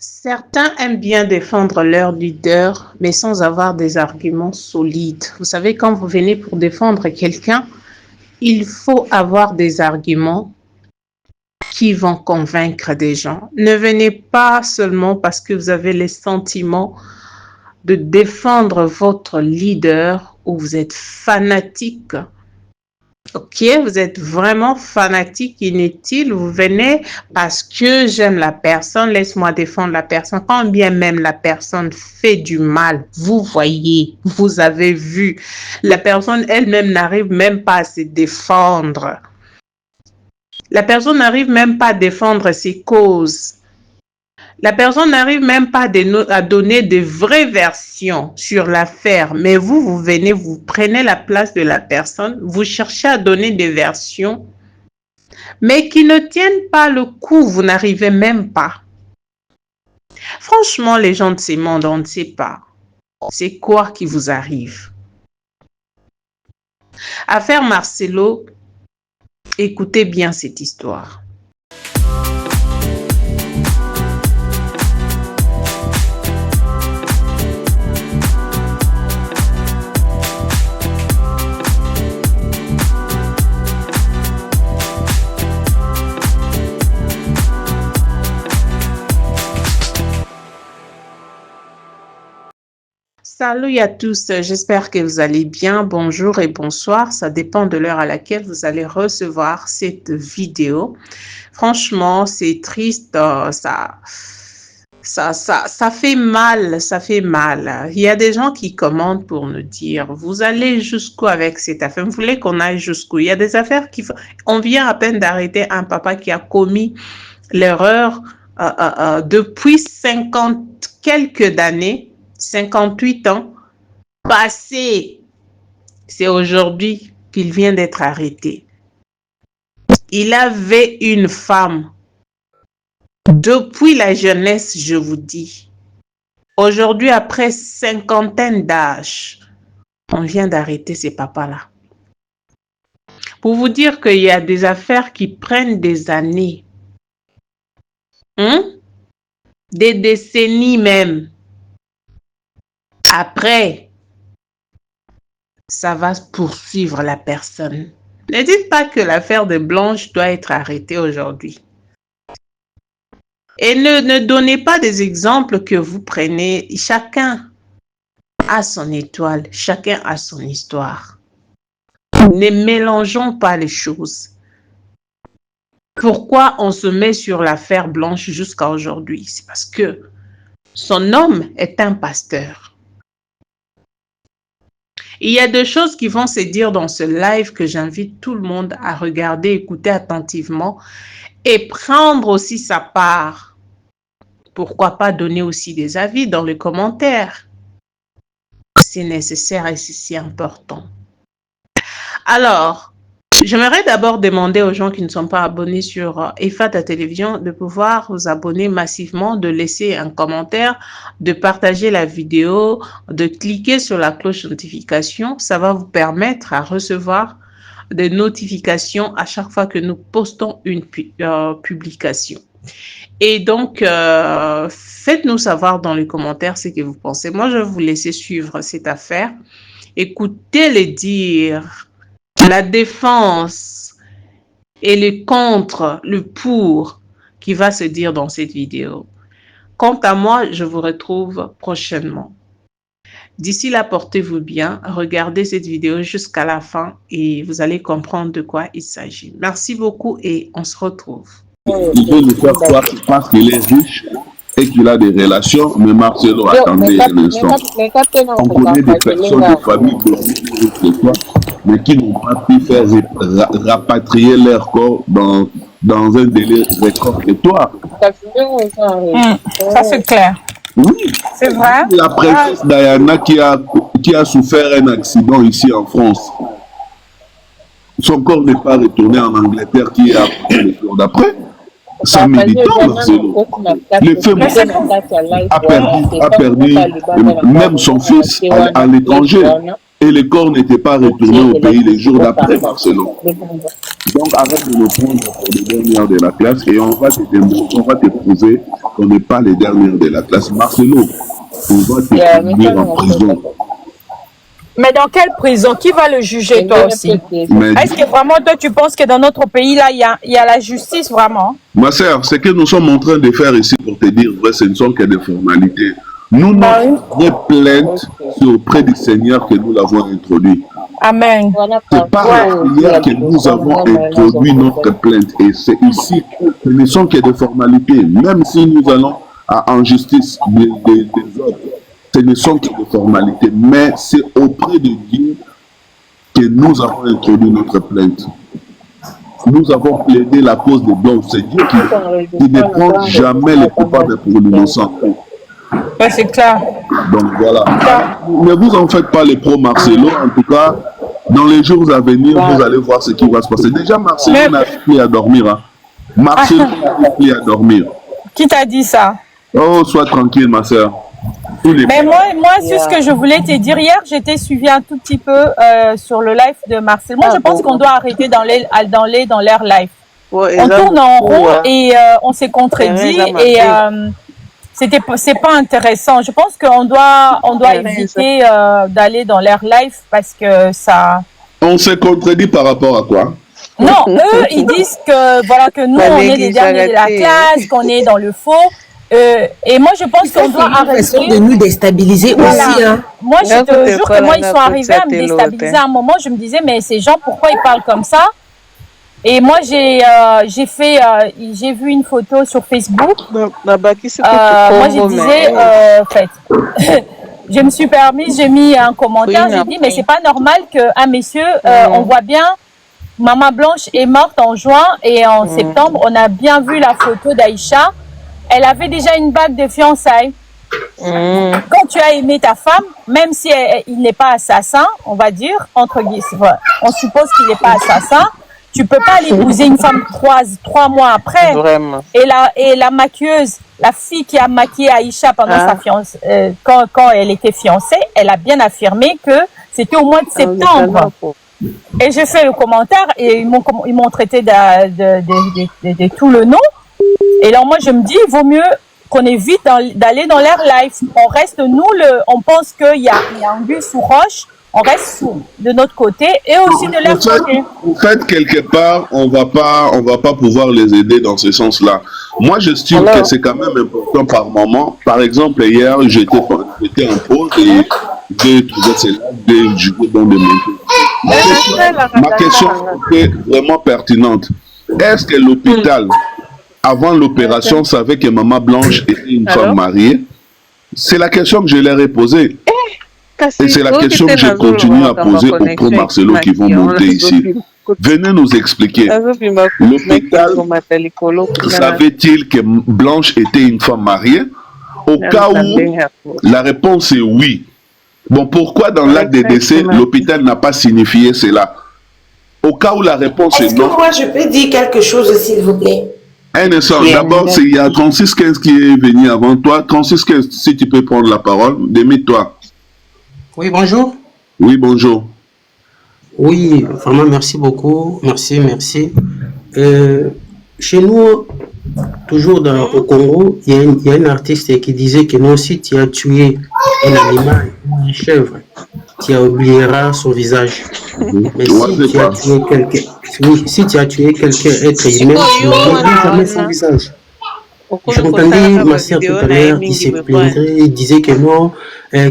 Certains aiment bien défendre leur leader, mais sans avoir des arguments solides. Vous savez, quand vous venez pour défendre quelqu'un, il faut avoir des arguments qui vont convaincre des gens. Ne venez pas seulement parce que vous avez les sentiments de défendre votre leader ou vous êtes fanatique. Ok, vous êtes vraiment fanatique, inutile, vous venez parce que j'aime la personne, laisse-moi défendre la personne, quand bien même la personne fait du mal, vous voyez, vous avez vu, la personne elle-même n'arrive même pas à se défendre. La personne n'arrive même pas à défendre ses causes. La personne n'arrive même pas à donner de vraies versions sur l'affaire, mais vous venez, vous prenez la place de la personne, vous cherchez à donner des versions, mais qui ne tiennent pas le coup, vous n'arrivez même pas. Franchement, les gens de ces mondes, on ne sait pas. C'est quoi qui vous arrive? Affaire Marcelo, écoutez bien cette histoire. Salut à tous, j'espère que vous allez bien. Bonjour et bonsoir, ça dépend de l'heure à laquelle vous allez recevoir cette vidéo. Franchement, c'est triste, ça fait mal, ça fait mal. Il y a des gens qui commentent pour nous dire, vous allez jusqu'où avec cette affaire? Vous voulez qu'on aille jusqu'où? Il y a des affaires qui... On vient à peine d'arrêter un papa qui a commis l'erreur depuis 50 quelques années. 58 ans passés, c'est aujourd'hui qu'il vient d'être arrêté. Il avait une femme depuis la jeunesse, je vous dis. Aujourd'hui, après cinquantaine d'âge, on vient d'arrêter ces papas-là. Pour vous dire qu'il y a des affaires qui prennent des années, des décennies même. Après, ça va poursuivre la personne. Ne dites pas que l'affaire de Blanche doit être arrêtée aujourd'hui. Et ne donnez pas des exemples que vous prenez. Chacun a son étoile, chacun a son histoire. Ne mélangeons pas les choses. Pourquoi on se met sur l'affaire Blanche jusqu'à aujourd'hui? C'est parce que son homme est un pasteur. Il y a deux choses qui vont se dire dans ce live que j'invite tout le monde à regarder, écouter attentivement et prendre aussi sa part. Pourquoi pas donner aussi des avis dans les commentaires? C'est nécessaire et c'est si important. Alors, j'aimerais d'abord demander aux gens qui ne sont pas abonnés sur Efata Télévision de pouvoir vous abonner massivement, de laisser un commentaire, de partager la vidéo, de cliquer sur la cloche de notification. Ça va vous permettre à recevoir des notifications à chaque fois que nous postons une publication. Et donc, faites-nous savoir dans les commentaires ce que vous pensez. Moi, je vais vous laisser suivre cette affaire. Écoutez les dires, la défense et le contre, le pour qui va se dire dans cette vidéo. Quant à moi, je vous retrouve prochainement. D'ici là, portez-vous bien. Regardez cette vidéo jusqu'à la fin et vous allez comprendre de quoi il s'agit. Merci beaucoup et on se retrouve. Il veut le faire croire parce qu'il est riche et qu'il a des relations, mais Marcelo, attendez un instant. On connaît des personnes, des familles de toi, mais qui n'ont pas pu faire rapatrier leur corps dans un délai record que toi. Ça, c'est clair. Oui, c'est vrai. La princesse Diana qui a souffert un accident ici en France. Son corps n'est pas retourné en Angleterre qui a le jour d'après. ça méditant, Marcelo. Le fait a perdu même son fils à l'étranger. Et le corps n'était pas retourné au pays les jours d'après, Marcelo. Donc, arrête de nous prendre pour les dernières de la classe et on va te prouver qu'on n'est pas les dernières de la classe. Marcelo, on va te conduire en prison. Mais dans quelle prison? Qui va le juger, toi aussi? Est-ce que vraiment, toi, tu penses que dans notre pays, là, il y a la justice, vraiment? Ma sœur, ce que nous sommes en train de faire ici, pour te dire vrai, ce ne sont que des formalités. Nous, notre plainte, c'est auprès du Seigneur que nous l'avons introduit. Amen. C'est par la prière que nous avons introduit notre plainte. Et c'est ici, ce ne sont que des formalités. Même si nous allons en justice des autres, ce ne sont que des formalités. Mais c'est auprès de Dieu que nous avons introduit notre plainte. Nous avons plaidé la cause des blancs. C'est Dieu qui ne prend jamais les coupables pour l'innocent. Ouais, c'est clair. Donc voilà. Ne vous en faites pas les pros Marcelo. En tout cas, dans les jours à venir, vous allez voir ce qui va se passer. Déjà, Marcelo n'a plus à dormir. Hein. Marcelo n'a plus à dormir. Qui t'a dit ça? Oh, sois tranquille, ma soeur. Mais moi, c'est ce que je voulais te dire. Hier, j'étais suivi un tout petit peu sur le live de Marcel. Moi, je pense qu'on doit arrêter dans leur live. On tourne en rond et on s'est contredit et c'est pas intéressant. Je pense qu'on doit éviter d'aller dans leur live parce que ça. On s'est contredit par rapport à quoi? Non, eux, ils disent que voilà que nous, on est les derniers de la classe, qu'on est dans le faux. Et moi, je pense qu'on doit arrêter de nous déstabiliser aussi. Hein. Moi, je te jure que moi, ils sont arrivés à me déstabiliser à un moment. Je me disais, mais ces gens, pourquoi ils parlent comme ça? Et moi, j'ai vu une photo sur Facebook. Moi, je disais, en fait, je me suis permise, j'ai mis un commentaire, j'ai dit, mais c'est pas normal qu'un monsieur, on voit bien, Maman Blanche est morte en juin et en septembre, on a bien vu la photo d'Aïcha. Elle avait déjà une bague de fiançailles. Quand tu as aimé ta femme, même si il n'est pas assassin, on va dire, entre guillemets, on suppose qu'il n'est pas assassin, tu peux pas l'épouser une femme 3 mois après. Vraiment. Et la maquilleuse, la fille qui a maquillé Aïcha pendant sa fiancée, quand elle était fiancée, elle a bien affirmé que c'était au mois de septembre. Et j'ai fait le commentaire et ils m'ont traité de tout le nom. Et là, moi, je me dis, il vaut mieux qu'on évite d'aller dans leur live. On reste, nous, on pense qu'il y a un but sous roche. On reste de notre côté et aussi de leur côté. En fait, quelque part, on va pas pouvoir les aider dans ce sens-là. Moi, j'estime que c'est quand même important par moment. Par exemple, hier, j'étais en pause et j'ai trouvé cela de jouer dans des montées. Ma question est vraiment pertinente. Est-ce que l'hôpital, avant l'opération, savait que Maman Blanche était une femme mariée? C'est la question que je leur ai posée. Et c'est la question que je continue à poser aux pro Marcelo qui vont monter ici. Venez nous expliquer. L'hôpital savait-il que Blanche était une femme mariée? Au cas où la réponse est oui. Bon, pourquoi dans l'acte de décès, l'hôpital n'a pas signifié cela? Au cas où la réponse est non. Est-ce que moi je peux dire quelque chose, s'il vous plaît? Un instant, d'abord, il y a 3615 qui est venu avant toi. 3615, si tu peux prendre la parole, démets-toi. Oui, bonjour. Oui, bonjour. Oui, vraiment, merci beaucoup. Merci. Chez nous, toujours au Congo, il y a un artiste qui disait que non, si tu as tué un animal, une chèvre, tu oublieras son visage. Mais si tu as tué quelqu'un, être humain, tu n'oublieras jamais son visage. J'entendais ma soeur tout à l'heure, il se plaindrait, il disait que non,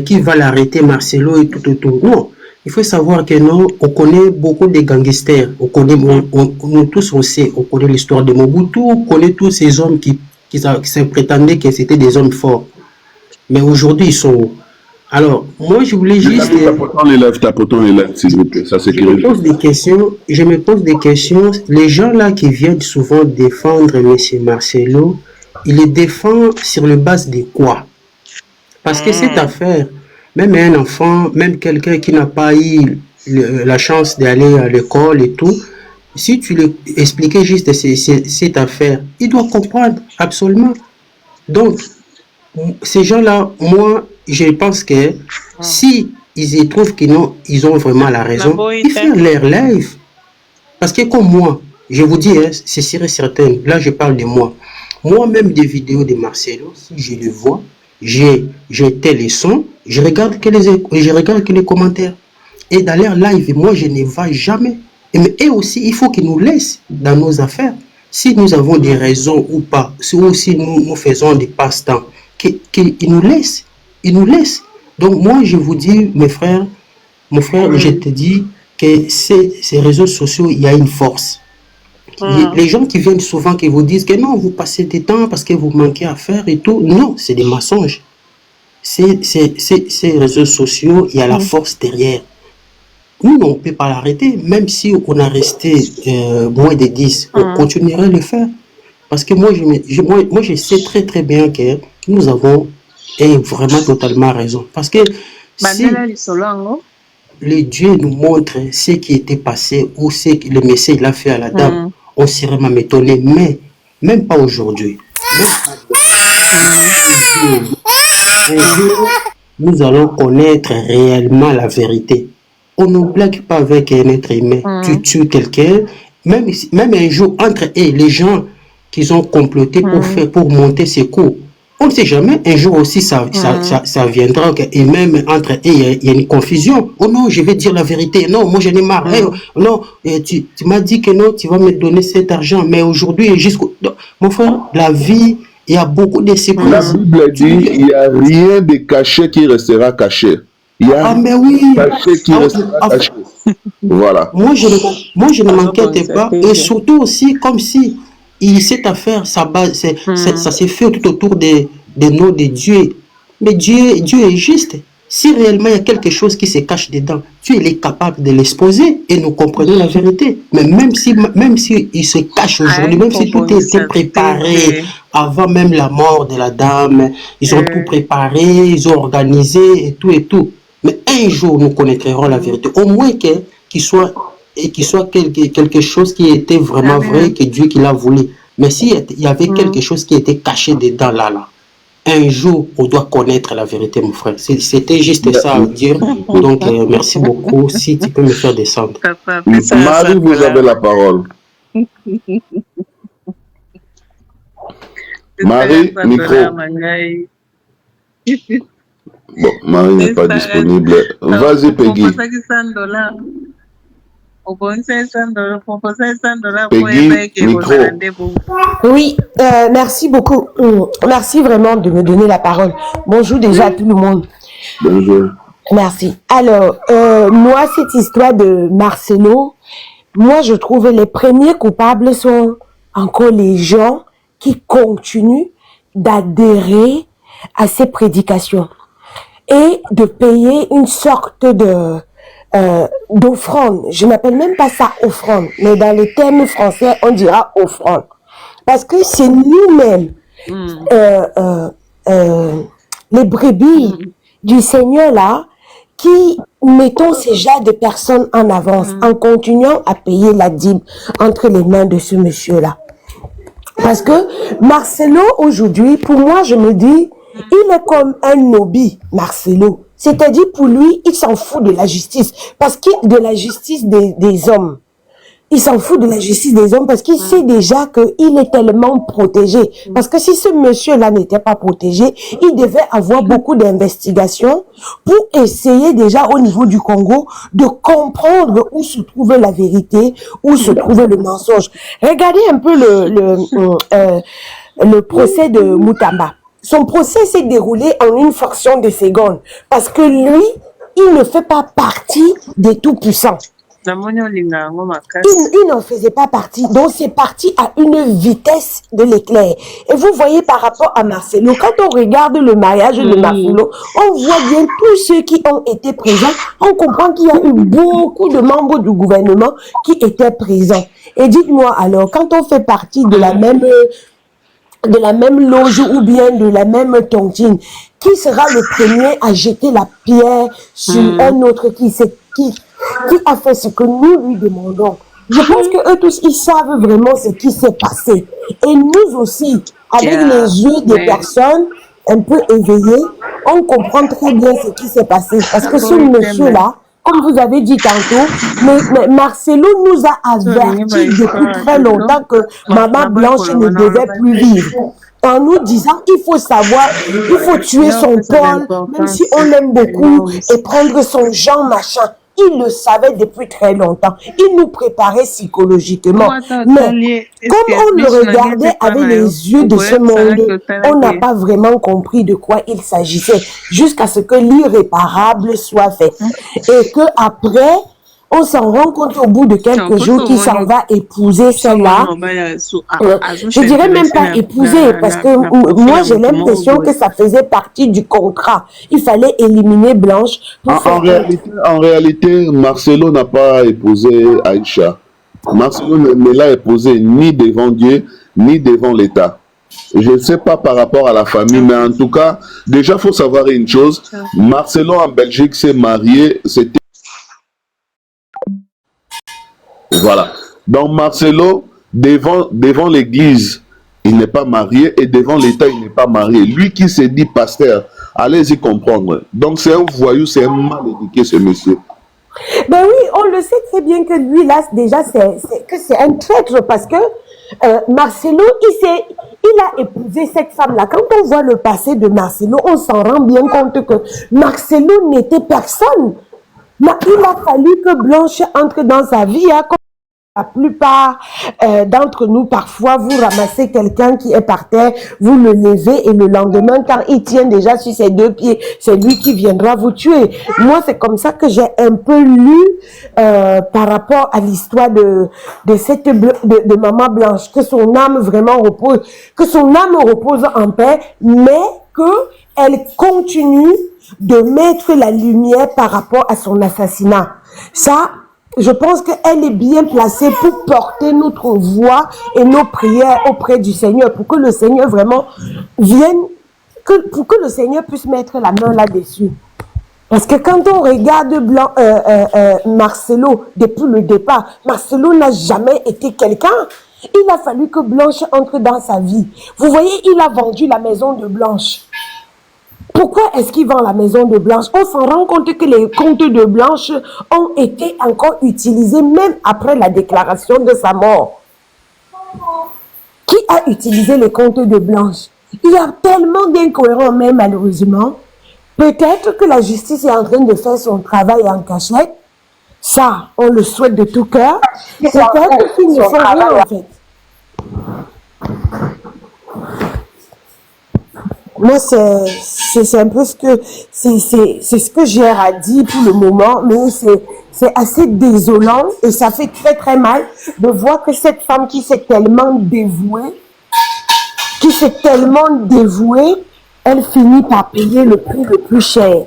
qui va l'arrêter, Marcelo et tout. Non, il faut savoir que non, on connaît beaucoup de gangsters, nous tous on sait, on connaît l'histoire de Mobutu, on connaît tous ces hommes qui se prétendaient que c'était des hommes forts. Mais aujourd'hui, ils sont où? Alors, moi, je voulais juste... Tapotant les lèvres, s'il vous plaît, ça c'est clair. Je me pose des questions. Les gens là qui viennent souvent défendre M. Marcelo, ils les défendent sur le base de quoi? Parce que cette affaire, même un enfant, même quelqu'un qui n'a pas eu la chance d'aller à l'école et tout, si tu lui expliquais juste cette affaire, il doit comprendre absolument. Donc, ces gens-là, moi, je pense que si ils trouvent qu'ils ont vraiment la raison, ils font leur live. Parce que comme moi, je vous dis, hein, c'est sûr et certain, là je parle de moi. Moi-même, des vidéos de Marcelo, si je les vois, j'ai tel son, je regarde que les commentaires. Et dans leur live, moi, je ne vais jamais. Et aussi, il faut qu'ils nous laissent dans nos affaires. Si nous avons des raisons ou pas, ou si nous faisons des passe-temps, qu'ils nous laissent. Ils nous laissent. Donc, moi, je vous dis, mes frères, mon frère, je te dis que ces réseaux sociaux, il y a une force. Les gens qui viennent souvent, qui vous disent que non, vous passez des temps parce que vous manquez à faire et tout. Non, c'est des mensonges. Ces réseaux sociaux, il y a la force derrière. Nous, on ne peut pas l'arrêter. Même si on a resté moins de 10, on continuerait à le faire. Parce que moi, je sais très très bien que nous avons vraiment totalement raison. Parce que si le Dieu nous montre ce qui était passé ou ce que le Messie il a fait à la dame, on serait même étonné. Mais même pas aujourd'hui. Un jour, nous allons connaître réellement la vérité. On ne blague pas avec un être humain. Tu tues quelqu'un, même un jour, entre eux, les gens qui ont comploté pour monter ces coups, on ne sait jamais, un jour aussi ça viendra, et même entre eux, il y a une confusion. Oh non, je vais dire la vérité. Non, moi je n'ai marre. Non, tu m'as dit que non, tu vas me donner cet argent, mais aujourd'hui, mon frère, la vie, il y a beaucoup de surprises. La Bible dit, il n'y a rien de caché qui restera caché. Il y a mais oui. Caché qui restera caché. Voilà. Moi, je ne m'inquiète pas. Et surtout aussi, comme si cette affaire, ça s'est fait tout autour des noms de Dieu. Mais Dieu est juste. Si réellement il y a quelque chose qui se cache dedans, Dieu il est capable de l'exposer et nous comprenons la vérité. Mais même si il se cache aujourd'hui, même si tout était préparé avant même la mort de la dame, ils ont tout préparé, ils ont organisé et tout. Mais un jour nous connaîtrons la vérité. Au moins qu'il soit quelque chose qui était vraiment vrai, que Dieu qui l'a voulu. Mais s'il y avait quelque chose qui était caché dedans là, un jour, on doit connaître la vérité, mon frère. C'était juste ça à dire. Donc, merci beaucoup. Si tu peux me faire descendre. Marie, vous avez la parole. Marie, micro. Bon, Marie n'est pas disponible. Vas-y, Peggy. Peggy, micro. Oui, merci beaucoup. Merci vraiment de me donner la parole. Bonjour déjà à tout le monde. Bonjour. Merci. Alors, moi, cette histoire de Marcelo, moi, je trouve les premiers coupables sont encore les gens qui continuent d'adhérer à ces prédications et de payer une sorte d'offrande. Je n'appelle même pas ça offrande, mais dans les termes français, on dira offrande. Parce que c'est nous-mêmes, les brebis du Seigneur là, qui mettons ces genres de personnes en avance, en continuant à payer la dîme entre les mains de ce monsieur-là. Parce que Marcelo, aujourd'hui, pour moi, je me dis, il est comme un nobi, Marcelo. C'est-à-dire, pour lui, il s'en fout de la justice. Parce qu'il de la justice des hommes. Il s'en fout de la justice des hommes parce qu'il sait déjà qu'il est tellement protégé. Parce que si ce monsieur-là n'était pas protégé, il devait avoir beaucoup d'investigations pour essayer déjà au niveau du Congo de comprendre où se trouvait la vérité, où se trouvait le mensonge. Regardez un peu le procès de Moutamba. Son procès s'est déroulé en une fraction de seconde parce que lui, il ne fait pas partie des tout-puissants. Il n'en faisait pas partie. Donc, c'est parti à une vitesse de l'éclair. Et vous voyez par rapport à Marcelo, quand on regarde le mariage de Marcelo, on voit bien tous ceux qui ont été présents. On comprend qu'il y a eu beaucoup de membres du gouvernement qui étaient présents. Et dites-moi alors, quand on fait partie de la même loge ou bien de la même tontine, qui sera le premier à jeter la pierre sur un autre qui a fait ce que nous lui demandons? Je pense que eux tous, ils savent vraiment ce qui s'est passé. Et nous aussi, avec les yeux des personnes un peu éveillées, on comprend très bien ce qui s'est passé. Parce que ce monsieur-là, comme vous avez dit tantôt, mais Marcelo nous a avertis depuis très longtemps que Maman Blanche ne devait plus vivre. En nous disant, il faut savoir, il faut tuer son Paul, même si on l'aime beaucoup, et prendre son Jean machin. Il le savait depuis très longtemps. Il nous préparait psychologiquement. Mais comme on le regardait avec les yeux de ce monde, on n'a pas vraiment compris de quoi il s'agissait jusqu'à ce que l'irréparable soit fait. Et que après, on s'en rend compte au bout de quelques jours qu'il s'en va épouser celle-là. Je dirais même pas épouser, parce que moi j'ai l'impression que ça faisait partie du contrat. Il fallait éliminer Blanche. En réalité, Marcelo n'a pas épousé Aïcha. Marcelo ne l'a épousé ni devant Dieu, ni devant l'État. Je ne sais pas par rapport à la famille, mais en tout cas, déjà il faut savoir une chose. Marcelo en Belgique s'est marié, c'était... Voilà. Donc Marcelo, devant l'église, il n'est pas marié, et devant l'État, il n'est pas marié. Lui qui s'est dit pasteur, allez-y comprendre. Donc c'est un voyou, c'est un mal éduqué, ce monsieur. Ben oui, on le sait très bien que lui, là, déjà, c'est un traître, parce que Marcelo, il a épousé cette femme-là. Quand on voit le passé de Marcelo, on s'en rend bien compte que Marcelo n'était personne. Mais il a fallu que Blanche entre dans sa vie, hein, comme la plupart d'entre nous, parfois, vous ramassez quelqu'un qui est par terre, vous le levez et le lendemain, car il tient déjà sur ses deux pieds, c'est lui qui viendra vous tuer. Moi, c'est comme ça que j'ai un peu lu par rapport à l'histoire de Maman Blanche, que son âme vraiment repose, que son âme repose en paix, mais qu'elle continue de mettre la lumière par rapport à son assassinat. Ça, je pense qu'elle est bien placée pour porter notre voix et nos prières auprès du Seigneur, pour que le Seigneur vraiment vienne, pour que le Seigneur puisse mettre la main là-dessus. Parce que quand on regarde Marcelo, depuis le départ, Marcelo n'a jamais été quelqu'un. Il a fallu que Blanche entre dans sa vie. Vous voyez, il a vendu la maison de Blanche. Pourquoi est-ce qu'il vend la maison de Blanche? On s'en rend compte que les comptes de Blanche ont été encore utilisés même après la déclaration de sa mort. Qui a utilisé les comptes de Blanche? Il y a tellement d'incohérents même, malheureusement. Peut-être que la justice est en train de faire son travail en cachette. Ça, on le souhaite de tout cœur. Peut-être qu'ils ne font rien en fait. Moi, c'est un peu c'est ce que j'ai à dire pour le moment, mais c'est assez désolant et ça fait très très mal de voir que cette femme qui s'est tellement dévouée, elle finit par payer le prix le plus cher.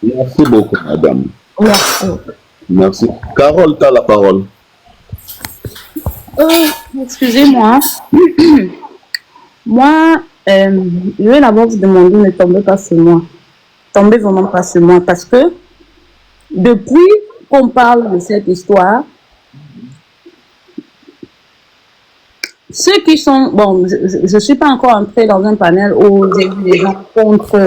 Merci beaucoup, madame. Merci. Merci. Carole, tu as la parole. Excusez-moi. Moi, je vais d'abord vous demander, ne tombez pas sur moi. Tombez vraiment pas sur moi, parce que depuis qu'on parle de cette histoire, ceux qui sont, bon, je ne suis pas encore entrée dans un panel où j'ai vu des gens contre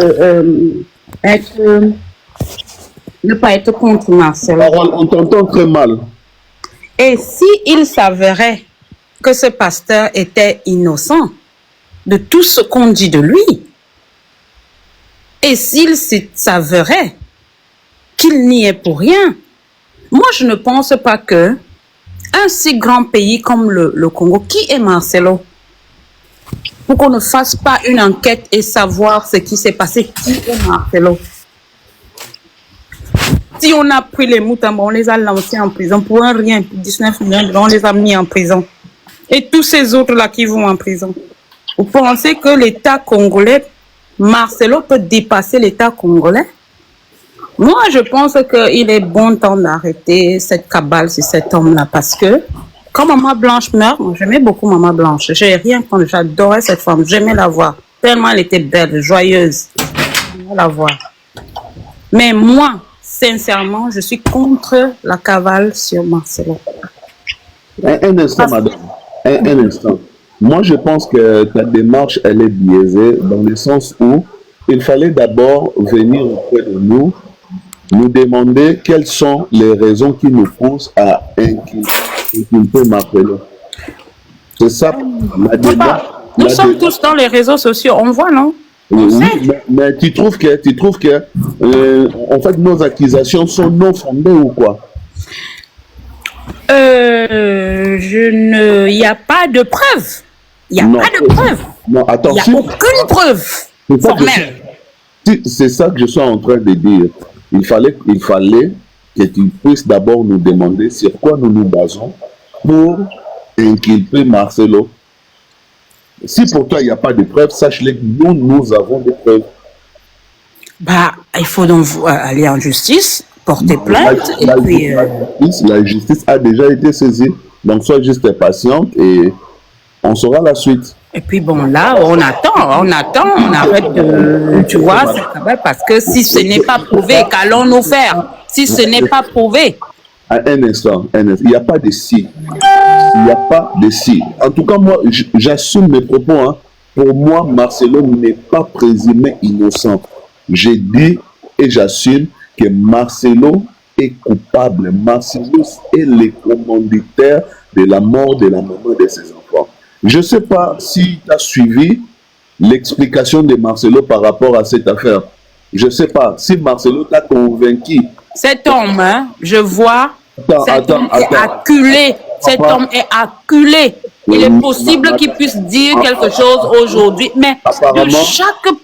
ne pas être contre Marcel. On t'entend très mal. Et si il s'avérait que ce pasteur était innocent de tout ce qu'on dit de lui, et s'il s'avérait qu'il n'y est pour rien, moi je ne pense pas que un si grand pays comme le Congo, qui est Marcelo, pour qu'on ne fasse pas une enquête et savoir ce qui s'est passé, qui est Marcelo. Si on a pris les Moutamba, on les a lancés en prison pour un rien, pour 19 millions, on les a mis en prison. Et tous ces autres-là qui vont en prison. Vous pensez que l'État congolais, Marcelo peut dépasser l'État congolais? Moi, je pense qu'il est bon temps d'arrêter cette cabale sur cet homme-là, parce que quand Maman Blanche meurt, moi j'aimais beaucoup Maman Blanche. J'ai rien contre, j'adorais cette femme, j'aimais la voir. Tellement elle était belle, joyeuse. J'aimais la voir. Mais moi, sincèrement, je suis contre la cavale sur Marcelo. Un instant, madame. Un instant. Moi, je pense que ta démarche, elle est biaisée dans le sens où il fallait d'abord venir auprès de nous demander quelles sont les raisons qui nous poussent à inculper Marcelo. C'est ça la démarche. Nous sommes tous dans les réseaux sociaux, on voit, non? Oui, mais tu trouves que en fait, nos accusations sont non fondées ou quoi? Il n'y a pas de preuve. Il n'y a pas de preuve. Non, attends. Il n'y a aucune preuve formelle. C'est ça que je suis en train de dire. Il fallait que tu puisses d'abord nous demander sur quoi nous nous basons pour inculper Marcelo. Si pour toi il n'y a pas de preuves, sache-le que nous avons des preuves. Bah, il faut donc aller en justice, porter plainte La justice a déjà été saisie. Donc sois juste patiente et on saura la suite. Et puis bon, là, on attend, on arrête de, tu vois, parce que si ce n'est pas prouvé, qu'allons-nous faire? Si ce n'est pas prouvé. Un instant, il n'y a pas de si. Il n'y a pas de si. En tout cas, moi, j'assume mes propos. Hein. Pour moi, Marcelo n'est pas présumé innocent. J'ai dit et j'assume que Marcelo est coupable. Marcelo est le commanditaire de la mort de la maman de ses enfants. Je ne sais pas si tu as suivi l'explication de Marcelo par rapport à cette affaire. Je ne sais pas si Marcelo t'a convaincu. Cet homme, hein, je vois, cet homme est acculé. Cet homme est acculé. Il est possible qu'il puisse dire quelque chose aujourd'hui, mais de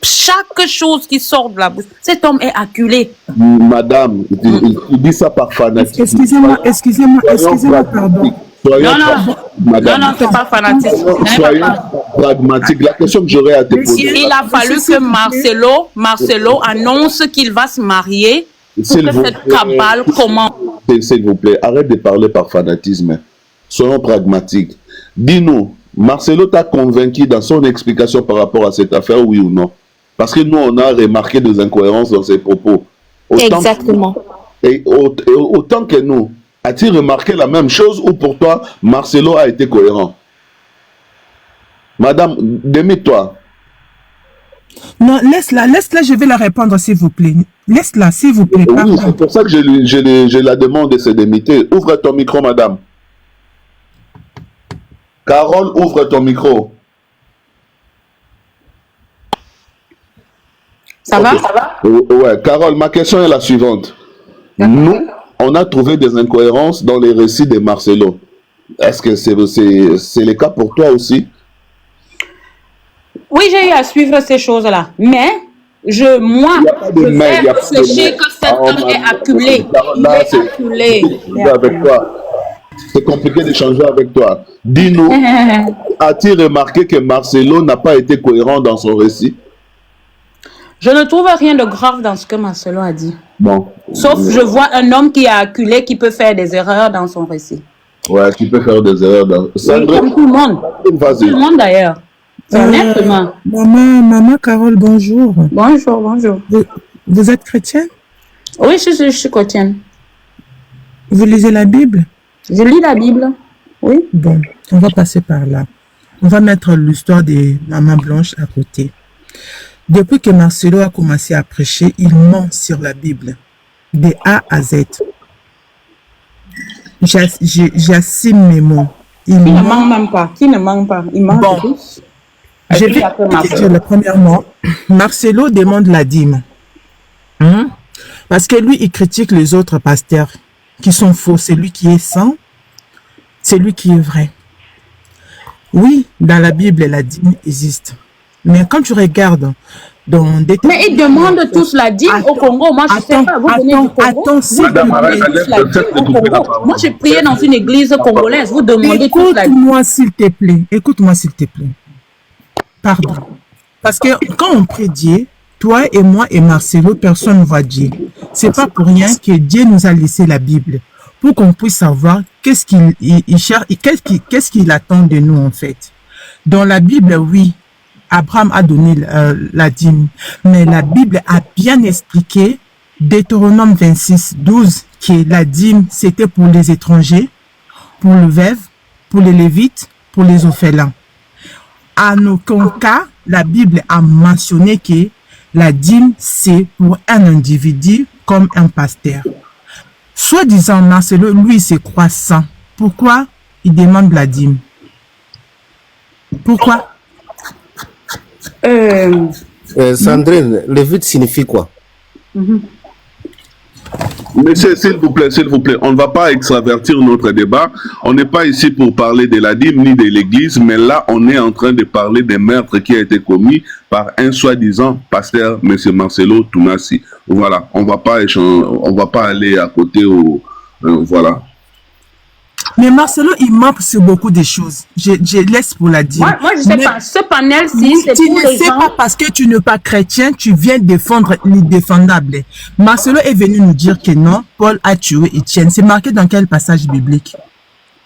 chaque chose qui sort de la bouche, cet homme est acculé. Madame, il dit ça par fanatisme. Excusez-moi, pardon. Non, c'est pas fanatisme. Soyons pragmatiques. La question que j'aurais à te poser. Il a fallu que Marcelo annonce qu'il va se marier pour que cette cabale commence. S'il vous plaît, arrête de parler par fanatisme. Soyons pragmatiques. Dis-nous, Marcelo t'a convaincu dans son explication par rapport à cette affaire, oui ou non? Parce que nous, on a remarqué des incohérences dans ses propos. Exactement. Autant que nous, as-tu remarqué la même chose ou pour toi, Marcelo a été cohérent? Madame, démie-toi. Non, laisse-la, je vais la répondre, s'il vous plaît. Laisse-la, s'il vous plaît. Oui, c'est pour ça que je la demande de se démiter. Ouvre ton micro, madame. Carole, ouvre ton micro. Ça va? Ouais, Carole, ma question est la suivante. Nous, on a trouvé des incohérences dans les récits de Marcelo. Est-ce que c'est le cas pour toi aussi? Oui, j'ai eu à suivre ces choses-là. Mais, je vais réfléchir que cet homme est acculé. Il est acculé. Avec toi. C'est compliqué d'échanger avec toi. Dis-nous, as-tu remarqué que Marcelo n'a pas été cohérent dans son récit? Je ne trouve rien de grave dans ce que Marcelo a dit. Bon. Sauf je vois un homme qui est acculé, qui peut faire des erreurs dans son récit. Ouais, qui peut faire des erreurs dans... Oui, comme tout le monde. Vas-y. Tout le monde d'ailleurs. Honnêtement. Maman Carole, bonjour. Bonjour. Vous êtes chrétienne? Oui, je suis chrétienne. Vous lisez la Bible? Je lis la Bible, oui. Bon, on va passer par là. On va mettre l'histoire de Maman Blanche à côté. Depuis que Marcelo a commencé à prêcher, il ment sur la Bible, de A à Z. J'assume mes mots. Qui ne ment même pas. Il ment tous. Je vais dire le premièrement, Marcelo demande la dîme. Parce que lui, il critique les autres pasteurs qui sont faux. C'est lui qui est saint, c'est lui qui est vrai. Oui, dans la Bible, la dîme existe. Mais quand tu regardes dans des... Mais ils demandent tous la dîme au Congo. Moi, je ne sais pas, vous venez du Congo. Moi, j'ai prié dans une église congolaise. Vous demandez tous la dîme. Écoute-moi, s'il te plaît. Écoute-moi, s'il te plaît. Pardon. Parce que quand on prie Dieu, toi et moi et Marcelo, personne ne voit Dieu. C'est pas pour rien que Dieu nous a laissé la Bible. Pour qu'on puisse savoir qu'est-ce qu'il cherche, qu'est-ce qu'il attend de nous en fait. Dans la Bible, oui, Abraham a donné la dîme. Mais la Bible a bien expliqué, Deutéronome 26, 12, que la dîme, c'était pour les étrangers, pour le veuve, pour les Lévites, pour les orphelins. En aucun cas, la Bible a mentionné que la dîme, c'est pour un individu comme un pasteur. Soi-disant, Marcelo, lui, c'est croissant. Pourquoi il demande la dîme? Pourquoi? Sandrine, Lévite signifie quoi? Monsieur, s'il vous plaît, on ne va pas extravertir notre débat. On n'est pas ici pour parler de la dîme ni de l'église, mais là, on est en train de parler des meurtres qui a été commis par un soi-disant pasteur, monsieur Marcelo Tounassi. Voilà, on va pas aller à côté voilà. Mais Marcelo, il manque sur beaucoup de choses. Je laisse pour la dire. Moi je sais pas. Ce panel-ci, c'est pour les gens. Tu ne sais pas parce que tu n'es pas chrétien, tu viens défendre l'indéfendable. Marcelo est venu nous dire que non, Paul a tué Étienne. C'est marqué dans quel passage biblique?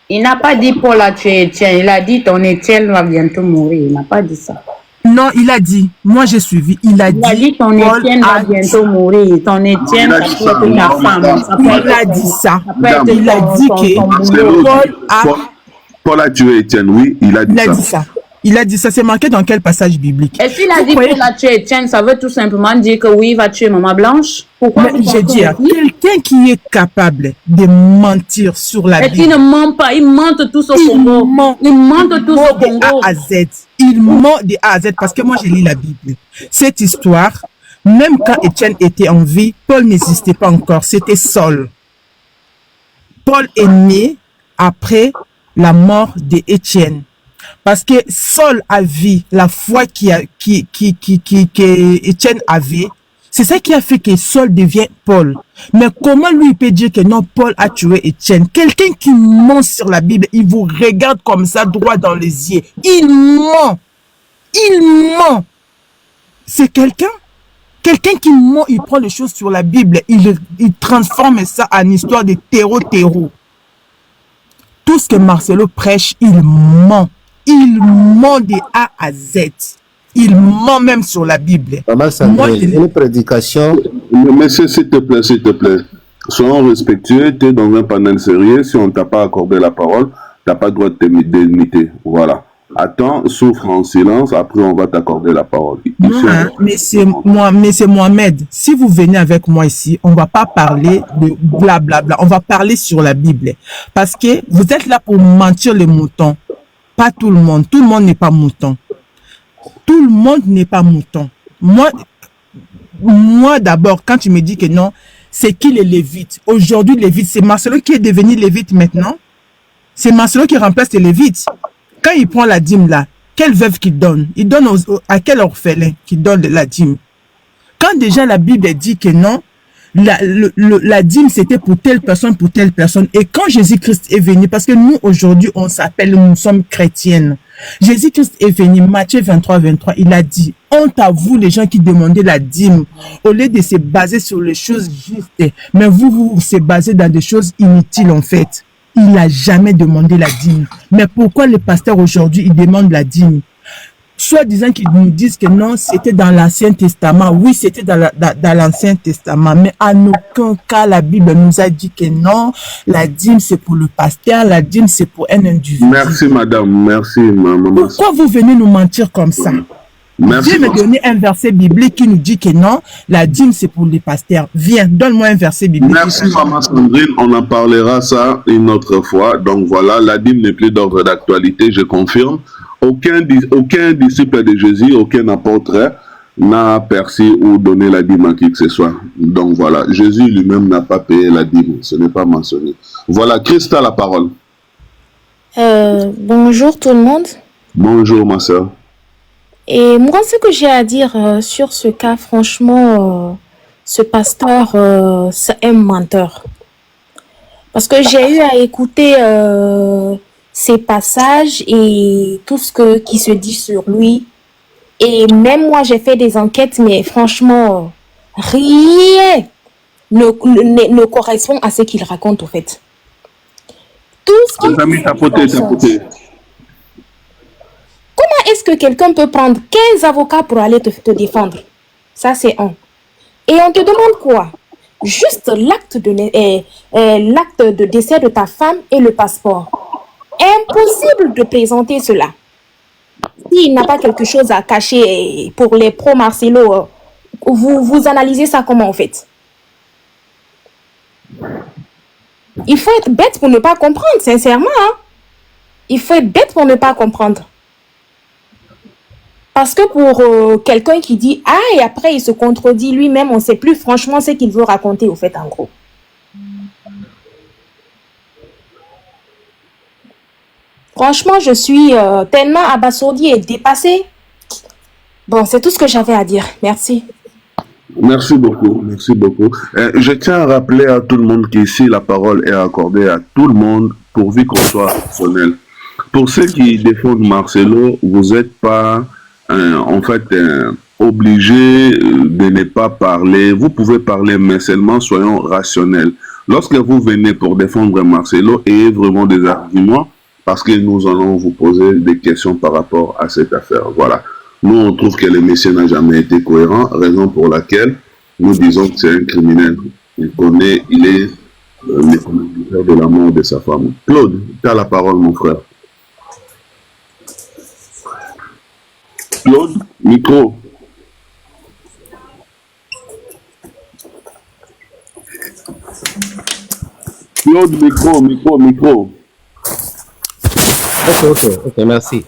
Il n'a pas dit Paul a tué Étienne. Il a dit ton Étienne va bientôt mourir. Il n'a pas dit ça. Non, il a dit. Moi, j'ai suivi. Il a dit ton Étienne va bientôt mourir. Ton Étienne, ça peut être ta femme. Il a dit ça. Il a dit que Paul a tué Étienne, oui. Il a dit ça. Il a dit ça. C'est marqué dans quel passage biblique? Et s'il a dit Paul a tué Étienne, ça veut tout simplement dire que oui, il va tuer Maman Blanche. Pourquoi? J'ai dit, quelqu'un qui est capable de mentir sur la Bible. Et qui ne ment pas. Ils mentent tous au Congo. Ils mentent tous au Congo. De A à Z. Il ment de A à Z parce que moi, j'ai lu la Bible. Cette histoire, même quand Étienne était en vie, Paul n'existait pas encore. C'était Saul. Paul est né après la mort d'Étienne. Parce que Saul a vu la foi qu'Étienne avait. C'est ça qui a fait que Saul devient Paul. Mais comment lui il peut dire que non, Paul a tué Étienne? Quelqu'un qui ment sur la Bible, il vous regarde comme ça droit dans les yeux. Il ment. Il ment. C'est quelqu'un qui ment, il prend les choses sur la Bible, il transforme ça en histoire de terreau. Tout ce que Marcelo prêche, il ment. Il ment de A à Z. Il ment même sur la Bible. Moi, une prédication. Monsieur, s'il te plaît. Soyons respectueux, tu es dans un panel sérieux. Si on ne t'a pas accordé la parole, tu n'as pas le droit de t'imiter. Voilà. Attends, souffre en silence, après on va t'accorder la parole. Mais c'est Mohamed. Si vous venez avec moi ici, on va pas parler de blablabla. On va parler sur la Bible. Parce que vous êtes là pour mentir les moutons. Pas tout le monde. Tout le monde n'est pas mouton. Tout le monde n'est pas mouton. Moi d'abord, quand tu me dis que non, c'est qui les Lévites? Aujourd'hui, Lévites, c'est Marcelo qui est devenu Lévite maintenant. C'est Marcelo qui remplace les Lévites. Quand il prend la dîme là, quelle veuve qu'il donne? Il donne à quel orphelin qu'il donne la dîme? Quand déjà la Bible dit que non, la dîme c'était pour telle personne. Et quand Jésus-Christ est venu, parce que nous aujourd'hui nous sommes chrétiennes. Jésus-Christ est venu, Matthieu 23, il a dit, honte à vous les gens qui demandaient la dîme, au lieu de se baser sur les choses justes, mais vous se basez dans des choses inutiles en fait. Il n'a jamais demandé la dîme. Mais pourquoi les pasteurs aujourd'hui, ils demandent la dîme? Soit disant qu'ils nous disent que non, c'était dans l'Ancien Testament. Oui, c'était dans l'Ancien Testament. Mais en aucun cas, la Bible nous a dit que non, la dîme, c'est pour le pasteur, la dîme, c'est pour un individu. Merci, madame. Merci, maman. Pourquoi vous venez nous mentir comme ça? Viens me donner un verset biblique qui nous dit que non, la dîme c'est pour les pasteurs. Viens, donne-moi un verset biblique. Merci maman Sandrine, on en parlera ça une autre fois. Donc voilà, la dîme n'est plus d'ordre d'actualité, je confirme. Aucun disciple de Jésus, aucun apôtre n'a perçu ou donné la dîme à qui que ce soit. Donc voilà, Jésus lui-même n'a pas payé la dîme, ce n'est pas mentionné. Voilà, Christ a la parole. Bonjour tout le monde. Bonjour ma soeur. Et moi, ce que j'ai à dire sur ce cas, franchement, ce pasteur, c'est un menteur. Parce que j'ai eu à écouter ses passages et tout ce qui se dit sur lui. Et même moi, j'ai fait des enquêtes, mais franchement, rien ne correspond à ce qu'il raconte, au fait. Tout ce qu'il Comment est-ce que quelqu'un peut prendre 15 avocats pour aller te défendre? Ça, c'est un. Et on te demande quoi? Juste l'acte de décès de ta femme et le passeport. Impossible de présenter cela. S'il n'a pas quelque chose à cacher pour les pro-Marcelo, vous analysez ça comment en fait? Il faut être bête pour ne pas comprendre, sincèrement. Hein? Il faut être bête pour ne pas comprendre. Parce que pour quelqu'un qui dit « Ah » et après il se contredit lui-même, on ne sait plus franchement ce qu'il veut raconter au fait en gros. Franchement, je suis tellement abasourdie et dépassée. Bon, c'est tout ce que j'avais à dire. Merci. Merci beaucoup, merci beaucoup. Je tiens à rappeler à tout le monde qu'ici, la parole est accordée à tout le monde, pourvu qu'on soit rationnel. Pour ceux qui défendent Marcelo, vous n'êtes pas, obligé de ne pas parler. Vous pouvez parler, mais seulement soyons rationnels. Lorsque vous venez pour défendre Marcelo, ayez vraiment des arguments, parce que nous allons vous poser des questions par rapport à cette affaire. Voilà. Nous, on trouve que le monsieur n'a jamais été cohérent, raison pour laquelle nous disons que c'est un criminel. Il est le commanditaire de la mort de sa femme. Claude, tu as la parole, mon frère. Claude, micro. Claude, micro. Ok, merci.